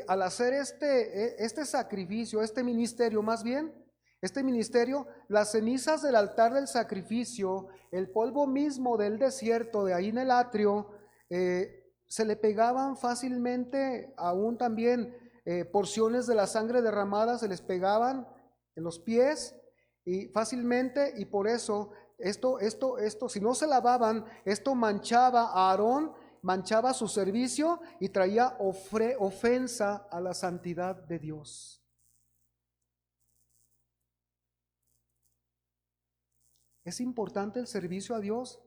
al hacer este sacrificio, este ministerio más bien, este ministerio, las cenizas del altar del sacrificio, el polvo mismo del desierto de ahí en el atrio, se le pegaban fácilmente, aún también porciones de la sangre derramada se les pegaban en los pies y fácilmente, y por eso esto, si no se lavaban, esto manchaba a Aarón, manchaba su servicio y traía ofensa a la santidad de Dios. ¿Es importante el servicio a Dios?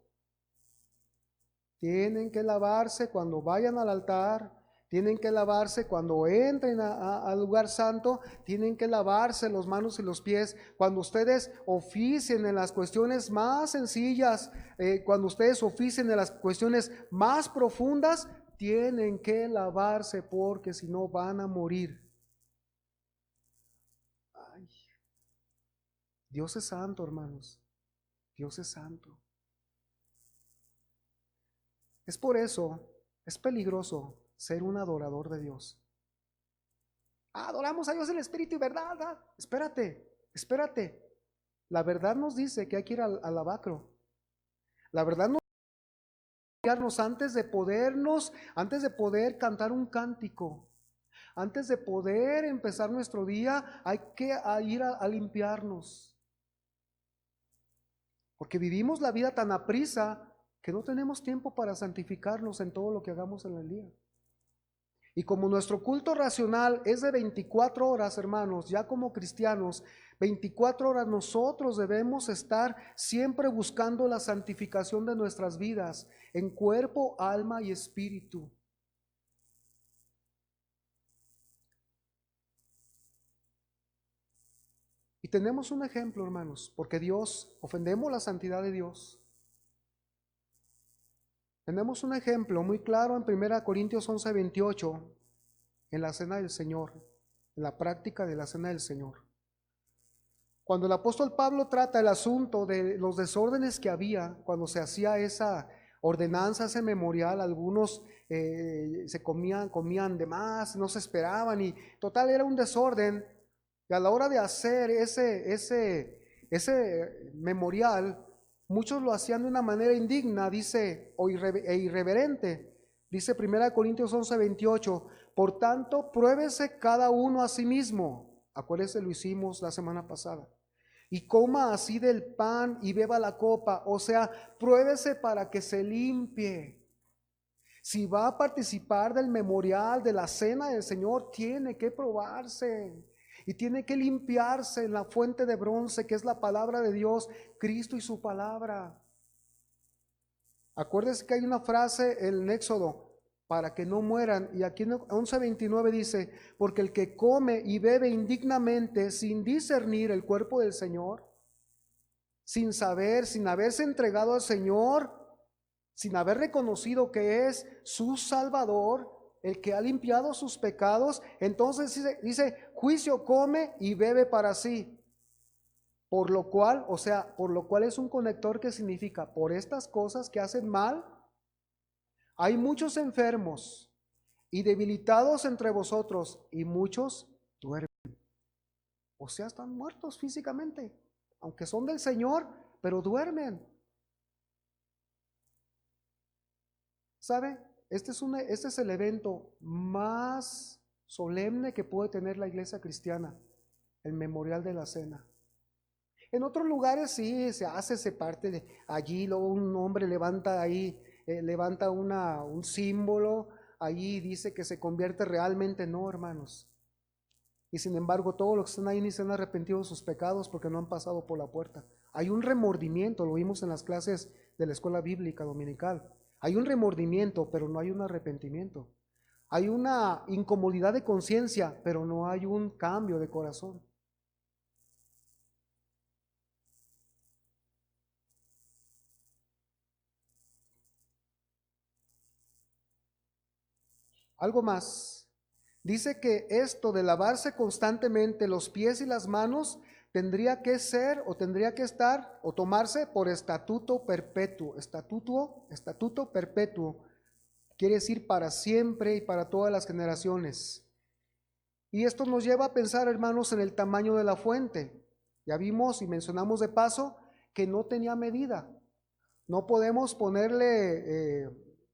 Tienen que lavarse cuando vayan al altar, tienen que lavarse cuando entren al lugar santo, tienen que lavarse las manos y los pies. Cuando ustedes oficien en las cuestiones más sencillas, cuando ustedes oficien en las cuestiones más profundas, tienen que lavarse porque si no van a morir. Ay, Dios es santo, hermanos. Dios es santo. Es por eso, es peligroso ser un adorador de Dios. Adoramos a Dios en espíritu y verdad. Espérate. La verdad nos dice que hay que ir al lavacro. La verdad nos dice antes de poder cantar un cántico, antes de poder empezar nuestro día, hay que ir a limpiarnos. Porque vivimos la vida tan aprisa que no tenemos tiempo para santificarnos en todo lo que hagamos en el día. Y como nuestro culto racional es de 24 horas, hermanos, ya como cristianos, 24 horas nosotros debemos estar siempre buscando la santificación de nuestras vidas en cuerpo, alma y espíritu. Y tenemos un ejemplo, hermanos, porque ofendemos la santidad de Dios. Tenemos un ejemplo muy claro en 1 Corintios 11:28, en la cena del Señor, en la práctica de la cena del Señor. Cuando el apóstol Pablo trata el asunto de los desórdenes que había cuando se hacía esa ordenanza, ese memorial, algunos se comían de más, no se esperaban y total era un desorden. Y a la hora de hacer ese memorial, muchos lo hacían de una manera indigna, dice, e irreverente. Dice 1 Corintios 11:28, por tanto, pruébese cada uno a sí mismo. Acuérdense, lo hicimos la semana pasada. Y coma así del pan y beba la copa. O sea, pruébese para que se limpie. Si va a participar del memorial, de la cena del Señor, tiene que probarse. Y tiene que limpiarse en la fuente de bronce que es la palabra de Dios, Cristo y su palabra. Acuérdense que hay una frase en Éxodo, para que no mueran. Y aquí en 11:29 dice, porque el que come y bebe indignamente sin discernir el cuerpo del Señor, sin saber, sin haberse entregado al Señor, sin haber reconocido que es su Salvador, el que ha limpiado sus pecados, entonces dice, juicio come y bebe para sí. Por lo cual, o sea, por lo cual es un conector que significa, por estas cosas que hacen mal, hay muchos enfermos y debilitados entre vosotros, y muchos duermen. O sea, están muertos físicamente, aunque son del Señor, pero duermen. ¿Sabe? Este es el evento más solemne que puede tener la iglesia cristiana, el memorial de la cena. En otros lugares sí se parte de allí, luego un hombre levanta ahí, levanta un símbolo, allí dice que se convierte realmente, no, hermanos. Y sin embargo, todos los que están ahí ni se han arrepentido de sus pecados porque no han pasado por la puerta. Hay un remordimiento, lo vimos en las clases de la escuela bíblica dominical. Hay un remordimiento, pero no hay un arrepentimiento. Hay una incomodidad de conciencia, pero no hay un cambio de corazón. Algo más. Dice que esto de lavarse constantemente los pies y las manos tendría que ser o tendría que estar o tomarse por estatuto perpetuo. Estatuto perpetuo. Quiere decir para siempre y para todas las generaciones. Y esto nos lleva a pensar, hermanos, en el tamaño de la fuente. Ya vimos y mencionamos de paso que no tenía medida. No podemos ponerle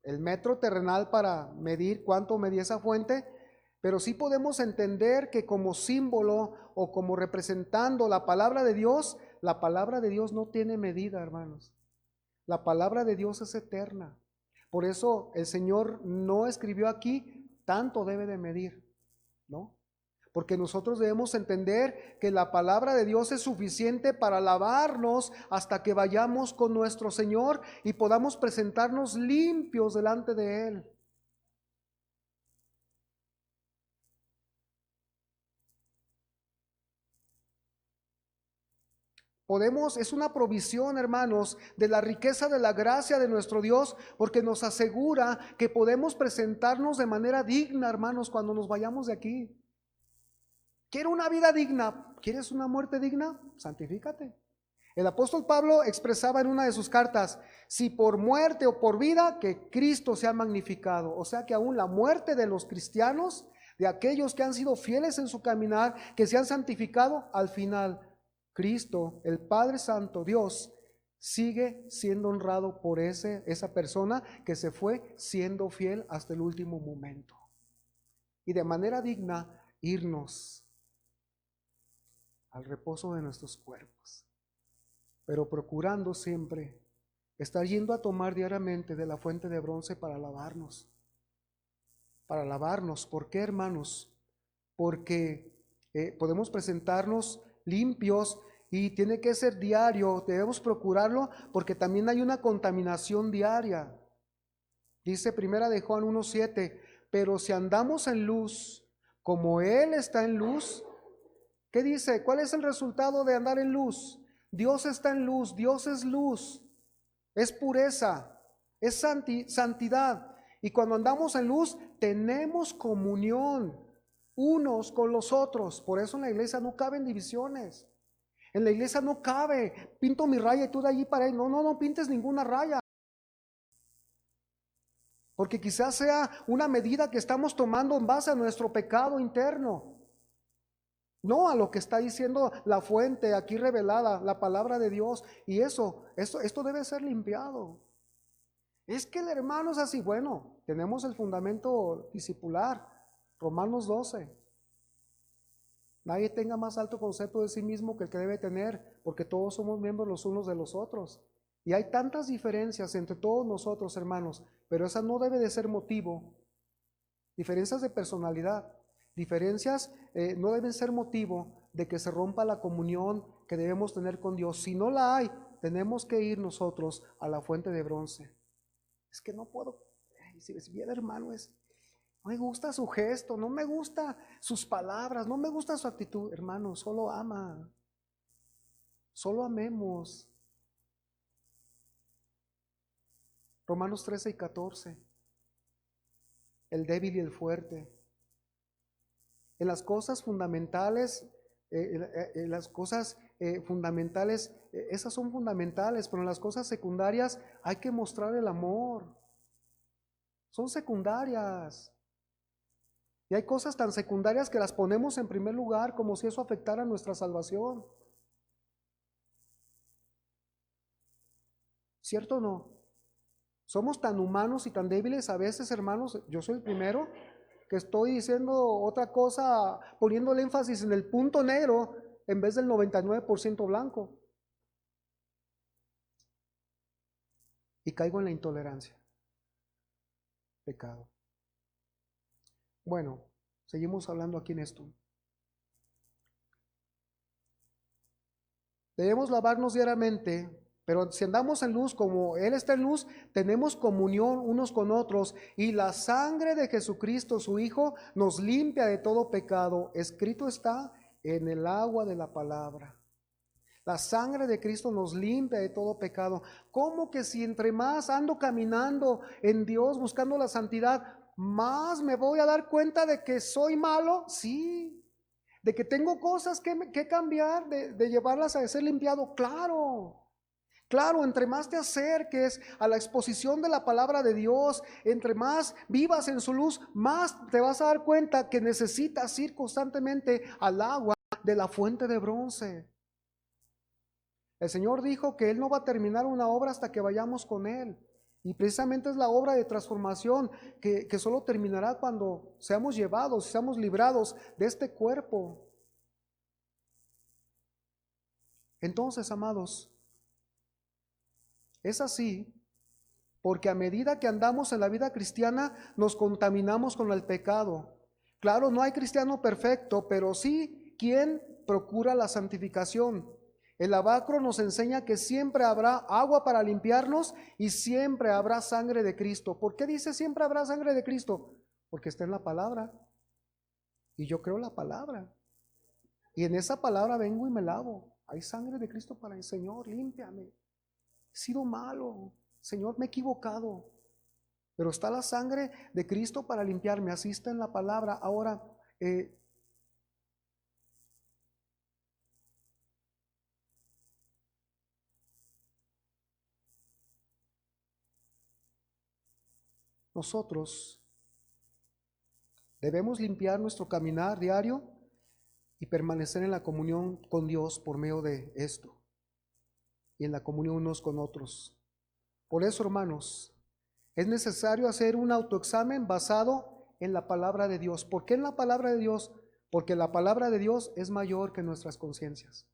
el metro terrenal para medir cuánto medía esa fuente, pero sí podemos entender que como símbolo o como representando la palabra de Dios no tiene medida, hermanos. La palabra de Dios es eterna. Por eso el Señor no escribió aquí, tanto debe de medir, ¿no? Porque nosotros debemos entender que la palabra de Dios es suficiente para lavarnos hasta que vayamos con nuestro Señor y podamos presentarnos limpios delante de Él. Es una provisión, hermanos, de la riqueza de la gracia de nuestro Dios, porque nos asegura que podemos presentarnos de manera digna, hermanos, cuando nos vayamos de aquí. ¿Quiero una vida digna? ¿Quieres una muerte digna? Santifícate. El apóstol Pablo expresaba en una de sus cartas, si por muerte o por vida, que Cristo sea magnificado. O sea que aún la muerte de los cristianos, de aquellos que han sido fieles en su caminar, que se han santificado, al final Cristo, el Padre Santo, Dios, sigue siendo honrado por esa persona que se fue siendo fiel hasta el último momento. Y de manera digna irnos al reposo de nuestros cuerpos, pero procurando siempre estar yendo a tomar diariamente de la fuente de bronce para lavarnos. Para lavarnos. ¿Por qué, hermanos? Porque podemos presentarnos limpios y tiene que ser diario, debemos procurarlo porque también hay una contaminación diaria. Dice primera de Juan 1:7, pero si andamos en luz, como Él está en luz, ¿qué dice? ¿Cuál es el resultado de andar en luz? Dios está en luz, Dios es luz, es pureza, es santidad. Y cuando andamos en luz, tenemos comunión unos con los otros. Por eso en la iglesia no caben divisiones. En la iglesia no cabe, pinto mi raya y tú de allí para ahí. No pintes ninguna raya. Porque quizás sea una medida que estamos tomando en base a nuestro pecado interno. No a lo que está diciendo la fuente aquí revelada, la palabra de Dios. Y esto debe ser limpiado. Es que el hermano es así. Bueno, tenemos el fundamento discipular, Romanos 12. Nadie tenga más alto concepto de sí mismo que el que debe tener, porque todos somos miembros los unos de los otros. Y hay tantas diferencias entre todos nosotros, hermanos, pero esa no debe de ser motivo. Diferencias de personalidad. Diferencias no deben ser motivo de que se rompa la comunión que debemos tener con Dios. Si no la hay, tenemos que ir nosotros a la fuente de bronce. Es que no puedo, si bien hermano es, no me gusta su gesto, no me gusta sus palabras, no me gusta su actitud. Hermano, solo ama, solo amemos. Romanos 13 y 14, el débil y el fuerte. En las cosas fundamentales, esas son fundamentales, pero en las cosas secundarias hay que mostrar el amor. Son secundarias. Y hay cosas tan secundarias que las ponemos en primer lugar como si eso afectara nuestra salvación. ¿Cierto o no? Somos tan humanos y tan débiles a veces, hermanos. Yo soy el primero que estoy diciendo otra cosa, poniendo el énfasis en el punto negro en vez del 99% blanco. Y caigo en la intolerancia. Pecado. Bueno, seguimos hablando aquí en esto. Debemos lavarnos diariamente, pero si andamos en luz como Él está en luz, tenemos comunión unos con otros y la sangre de Jesucristo, su Hijo, nos limpia de todo pecado. Escrito está en el agua de la palabra. La sangre de Cristo nos limpia de todo pecado. ¿Cómo que si entre más ando caminando en Dios, buscando la santidad, más me voy a dar cuenta de que soy malo? Sí. De que tengo cosas que cambiar, de llevarlas a ser limpiado. Claro. Claro, entre más te acerques a la exposición de la palabra de Dios, entre más vivas en su luz, más te vas a dar cuenta que necesitas ir constantemente al agua de la fuente de bronce. El Señor dijo que Él no va a terminar una obra hasta que vayamos con Él. Y precisamente es la obra de transformación que solo terminará cuando seamos llevados, seamos librados de este cuerpo. Entonces, amados, es así porque a medida que andamos en la vida cristiana nos contaminamos con el pecado. Claro, no hay cristiano perfecto, pero sí quien procura la santificación. El Habacro nos enseña que siempre habrá agua para limpiarnos y siempre habrá sangre de Cristo. ¿Por qué dice siempre habrá sangre de Cristo? Porque está en la palabra. Y yo creo la palabra. Y en esa palabra vengo y me lavo. Hay sangre de Cristo para el Señor, límpiame. He sido malo, Señor, me he equivocado. Pero está la sangre de Cristo para limpiarme. Así está en la palabra. Ahora, nosotros debemos limpiar nuestro caminar diario y permanecer en la comunión con Dios por medio de esto y en la comunión unos con otros. Por eso, hermanos, es necesario hacer un autoexamen basado en la palabra de Dios. ¿Por qué en la palabra de Dios? Porque la palabra de Dios es mayor que nuestras conciencias.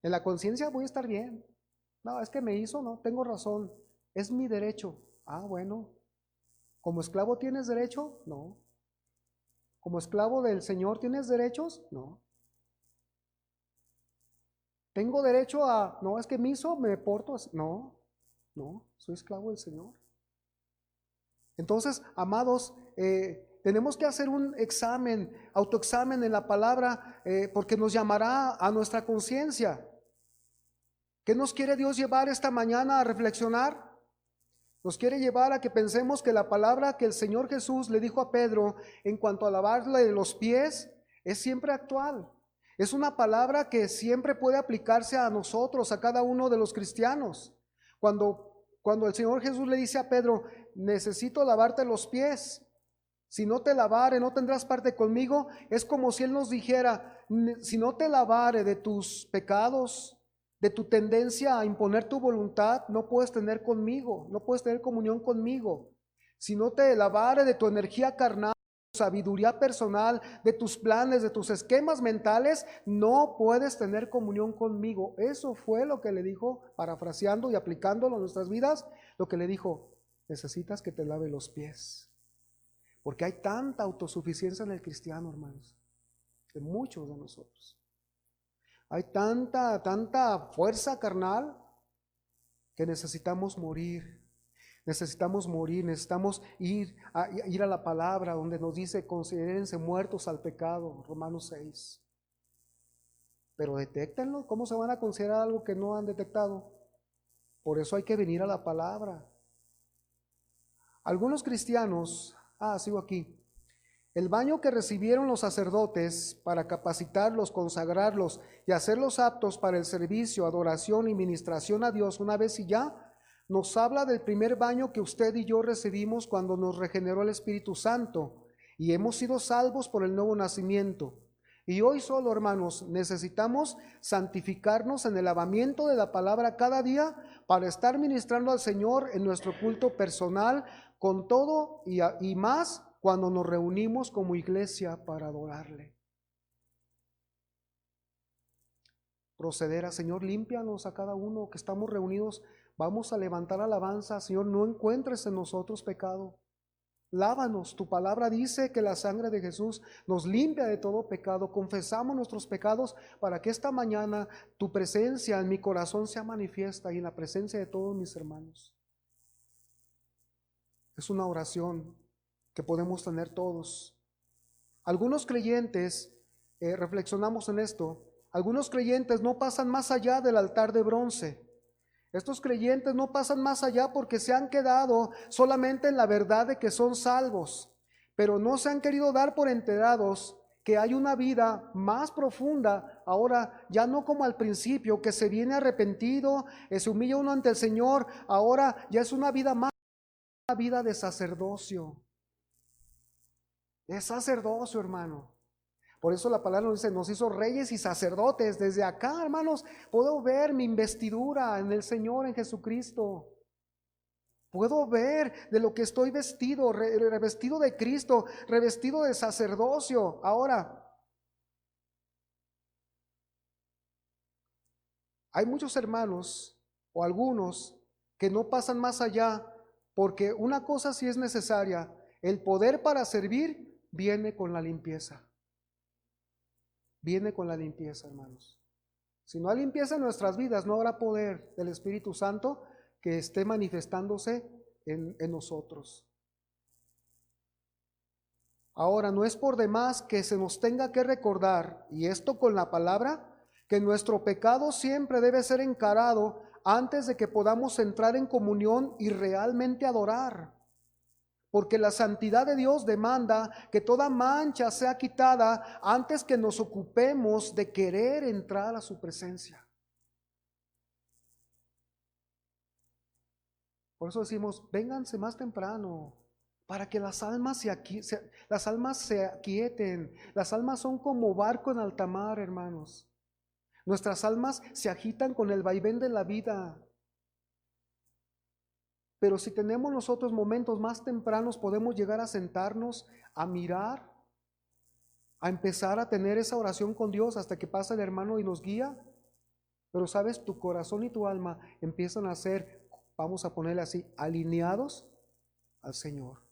En la conciencia voy a estar bien. No, es que me hizo, no, tengo razón. Es mi derecho. Ah, bueno. ¿Como esclavo tienes derecho? No. ¿Como esclavo del Señor tienes derechos? No. ¿Tengo derecho a, no, es que me hizo, me porto así? No, no, soy esclavo del Señor. Entonces, amados, tenemos que hacer un examen, autoexamen en la palabra, porque nos llamará a nuestra conciencia. ¿Qué nos quiere Dios llevar esta mañana a reflexionar? Nos quiere llevar a que pensemos que la palabra que el Señor Jesús le dijo a Pedro en cuanto a lavarle los pies es siempre actual. Es una palabra que siempre puede aplicarse a nosotros, a cada uno de los cristianos. Cuando el Señor Jesús le dice a Pedro, necesito lavarte los pies. Si no te lavare, no tendrás parte conmigo. Es como si Él nos dijera, si no te lavare de tus pecados, de tu tendencia a imponer tu voluntad, no puedes tener conmigo, no puedes tener comunión conmigo. Si no te lavare de tu energía carnal, de tu sabiduría personal, de tus planes, de tus esquemas mentales, no puedes tener comunión conmigo. Eso fue lo que le dijo, parafraseando y aplicándolo a nuestras vidas, lo que le dijo, necesitas que te lave los pies. Porque hay tanta autosuficiencia en el cristiano, hermanos, de muchos de nosotros. Hay tanta fuerza carnal que necesitamos morir. Necesitamos morir, necesitamos ir a la palabra donde nos dice considérense muertos al pecado, Romanos 6. Pero detéctenlo, ¿cómo se van a considerar algo que no han detectado? Por eso hay que venir a la palabra. Algunos cristianos, sigo aquí. El baño que recibieron los sacerdotes para capacitarlos, consagrarlos y hacerlos aptos para el servicio, adoración y ministración a Dios una vez y ya, nos habla del primer baño que usted y yo recibimos cuando nos regeneró el Espíritu Santo y hemos sido salvos por el nuevo nacimiento. Y hoy solo, hermanos, necesitamos santificarnos en el lavamiento de la palabra cada día para estar ministrando al Señor en nuestro culto personal con todo y más cuando nos reunimos como iglesia para adorarle. Proceder a Señor, límpianos a cada uno que estamos reunidos. Vamos a levantar alabanza. Señor, no encuentres en nosotros pecado. Lávanos. Tu palabra dice que la sangre de Jesús nos limpia de todo pecado. Confesamos nuestros pecados para que esta mañana tu presencia en mi corazón sea manifiesta y en la presencia de todos mis hermanos. Es una oración que podemos tener todos. Algunos creyentes, reflexionamos en esto, algunos creyentes no pasan más allá del altar de bronce. Estos creyentes no pasan más allá porque se han quedado solamente en la verdad de que son salvos, pero no se han querido dar por enterados que hay una vida más profunda, ahora ya no como al principio, que se viene arrepentido, se humilla uno ante el Señor, ahora ya es una vida más, una vida de sacerdocio. Es sacerdocio, hermano. Por eso la palabra nos dice, nos hizo reyes y sacerdotes. Desde acá, hermanos, puedo ver mi investidura en el Señor, en Jesucristo. Puedo ver de lo que estoy vestido, revestido de Cristo, revestido de sacerdocio. Ahora, hay muchos hermanos o algunos que no pasan más allá, porque una cosa sí es necesaria, el poder para servir viene con la limpieza. Viene con la limpieza, hermanos. Si no hay limpieza en nuestras vidas, no habrá poder del Espíritu Santo que esté manifestándose en nosotros. Ahora, no es por demás que se nos tenga que recordar, y esto con la palabra, que nuestro pecado siempre debe ser encarado antes de que podamos entrar en comunión y realmente adorar. Porque la santidad de Dios demanda que toda mancha sea quitada antes que nos ocupemos de querer entrar a su presencia. Por eso decimos, vénganse más temprano, para que las almas se aquieten. Las almas son como barco en alta mar, hermanos. Nuestras almas se agitan con el vaivén de la vida. Pero si tenemos nosotros momentos más tempranos, podemos llegar a sentarnos, a mirar, a empezar a tener esa oración con Dios hasta que pasa el hermano y nos guía. Pero sabes, tu corazón y tu alma empiezan a ser, vamos a ponerle así, alineados al Señor.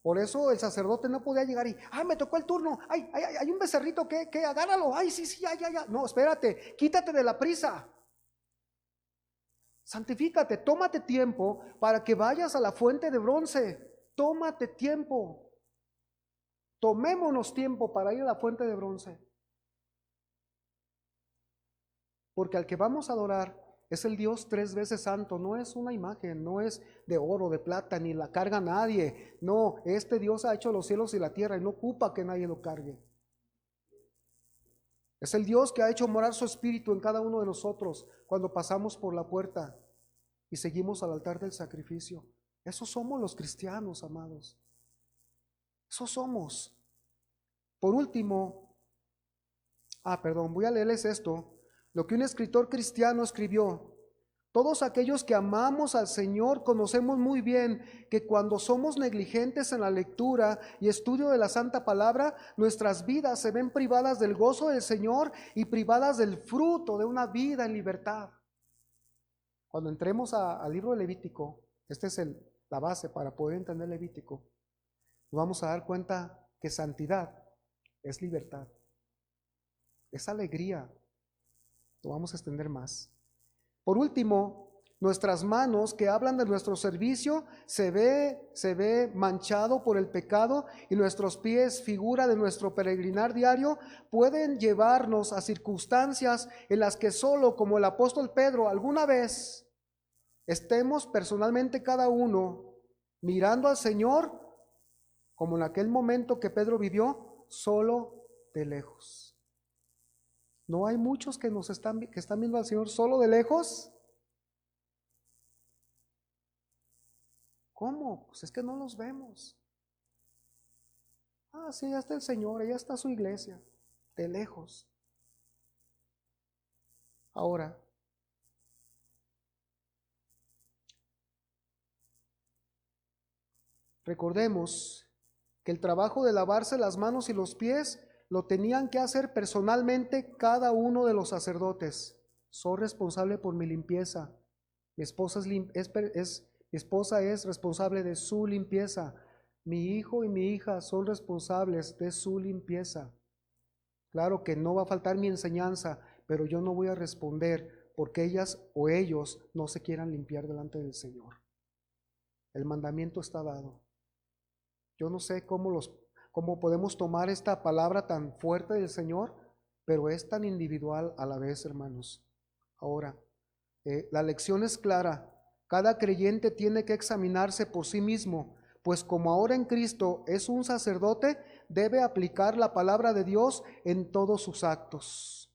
Por eso el sacerdote no podía llegar y, me tocó el turno, hay un becerrito que agárralo, sí, ya. No, espérate, quítate de la prisa. Santifícate, tómate tiempo para que vayas a la fuente de bronce. Tómate tiempo. Tomémonos tiempo para ir a la fuente de bronce. Porque al que vamos a adorar es el Dios 3 veces santo. No es una imagen, no es de oro, de plata, ni la carga nadie. No, este Dios ha hecho los cielos y la tierra y no ocupa que nadie lo cargue. Es el Dios que ha hecho morar su espíritu en cada uno de nosotros cuando pasamos por la puerta y seguimos al altar del sacrificio. Esos somos los cristianos, amados. Esos somos. Por último, voy a leerles esto. Lo que un escritor cristiano escribió. Todos aquellos que amamos al Señor conocemos muy bien que cuando somos negligentes en la lectura y estudio de la Santa Palabra, nuestras vidas se ven privadas del gozo del Señor y privadas del fruto de una vida en libertad. Cuando entremos al libro de Levítico, esta es la base para poder entender Levítico, nos vamos a dar cuenta que santidad es libertad, es alegría. Lo vamos a extender más. Por último, Nuestras manos que hablan de nuestro servicio se ve manchado por el pecado, y nuestros pies, figura de nuestro peregrinar diario, pueden llevarnos a circunstancias en las que solo, como el apóstol Pedro, alguna vez estemos personalmente cada uno mirando al Señor, como en aquel momento que Pedro vivió, solo de lejos. ¿No hay muchos que están viendo al Señor solo de lejos? ¿Cómo? Pues es que no los vemos. Ah, sí, ya está el Señor, ya está su iglesia, de lejos. Ahora, recordemos que el trabajo de lavarse las manos y los pies lo tenían que hacer personalmente cada uno de los sacerdotes. Soy responsable por mi limpieza. Mi esposa es responsable de su limpieza. Mi hijo y mi hija son responsables de su limpieza. Claro que no va a faltar mi enseñanza, pero yo no voy a responder porque ellas o ellos no se quieran limpiar delante del Señor. El mandamiento está dado. Yo no sé cómo podemos tomar esta palabra tan fuerte del Señor, pero es tan individual a la vez, hermanos. Ahora, la lección es clara. Cada creyente tiene que examinarse por sí mismo, pues como ahora en Cristo es un sacerdote, debe aplicar la palabra de Dios en todos sus actos.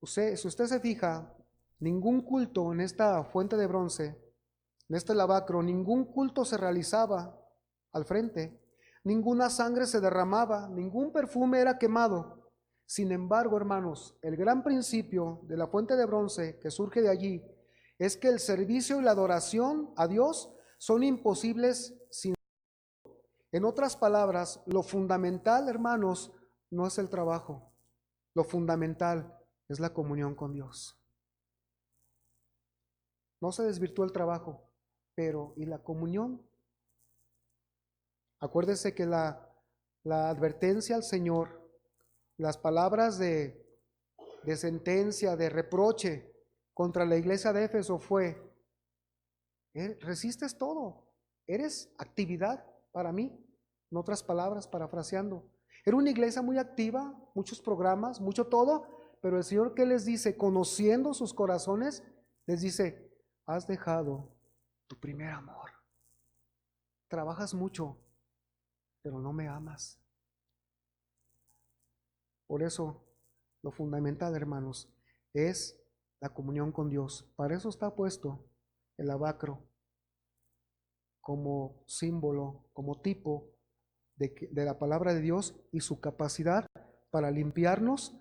Si usted se fija, ningún culto en esta fuente de bronce, en este lavacro, ningún culto se realizaba al frente, ninguna sangre se derramaba, ningún perfume era quemado. Sin embargo, hermanos, el gran principio de la fuente de bronce que surge de allí es que el servicio y la adoración a Dios son imposibles sin. En otras palabras, lo fundamental, hermanos, no es el trabajo. Lo fundamental es la comunión con Dios. No se desvirtúa el trabajo, pero ¿y la comunión? Acuérdese que la advertencia al Señor, las palabras de sentencia, de reproche contra la iglesia de Éfeso fue: resistes todo, eres actividad para mí. En otras palabras, parafraseando, era una iglesia muy activa, muchos programas, mucho todo, pero el Señor, ¿qué les dice? Conociendo sus corazones, les dice: has dejado tu primer amor. Trabajas mucho, pero no me amas. Por eso, lo fundamental, hermanos, es la comunión con Dios. Para eso está puesto el lavacro, como símbolo, como tipo de la palabra de Dios y su capacidad para limpiarnos,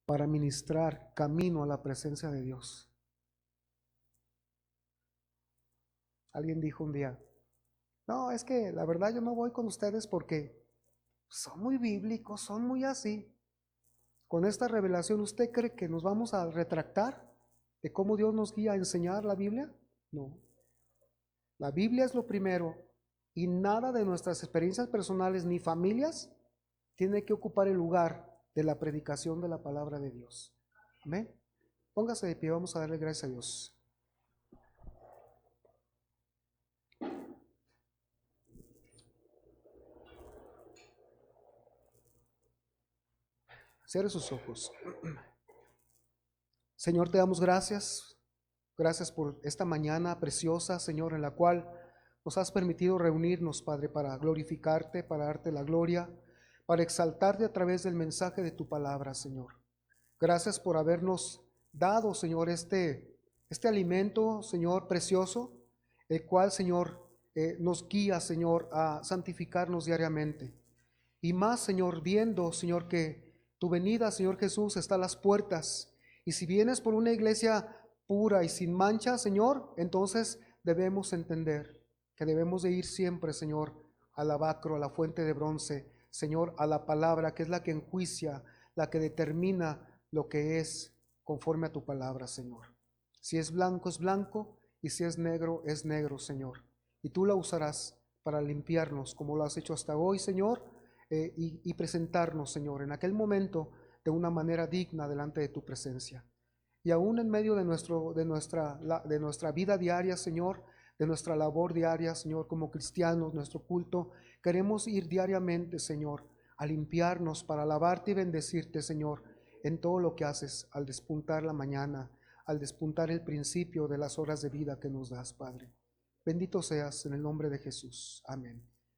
para ministrar camino a la presencia de Dios. Alguien dijo un día: no, es que la verdad yo no voy con ustedes porque son muy bíblicos, son muy así. Con esta revelación, ¿usted cree que nos vamos a retractar de cómo Dios nos guía a enseñar la Biblia? No. La Biblia es lo primero, y nada de nuestras experiencias personales ni familias tiene que ocupar el lugar de la predicación de la palabra de Dios. Amén. Póngase de pie, vamos a darle gracias a Dios. Cierre sus ojos. Señor, te damos gracias. Gracias por esta mañana preciosa, Señor, en la cual nos has permitido reunirnos, Padre, para glorificarte, para darte la gloria, para exaltarte a través del mensaje de tu palabra, Señor. Gracias por habernos dado, Señor, este alimento, Señor, precioso, el cual, Señor, nos guía, Señor, a santificarnos diariamente. Y más, Señor, viendo, Señor, que tu venida, Señor Jesús, está a las puertas. Y si vienes por una iglesia pura y sin mancha, Señor, entonces debemos entender que debemos de ir siempre, Señor, al lavacro, a la fuente de bronce, Señor, a la palabra, que es la que enjuicia, la que determina lo que es conforme a tu palabra, Señor. Si es blanco, y si es negro, Señor. Y tú la usarás para limpiarnos, como lo has hecho hasta hoy, Señor, y presentarnos, Señor, en aquel momento de una manera digna delante de tu presencia. Y aún en medio de nuestra vida diaria, Señor, de nuestra labor diaria, Señor, como cristianos, nuestro culto, queremos ir diariamente, Señor, a limpiarnos para alabarte y bendecirte, Señor, en todo lo que haces al despuntar la mañana, al despuntar el principio de las horas de vida que nos das, Padre. Bendito seas en el nombre de Jesús. Amén.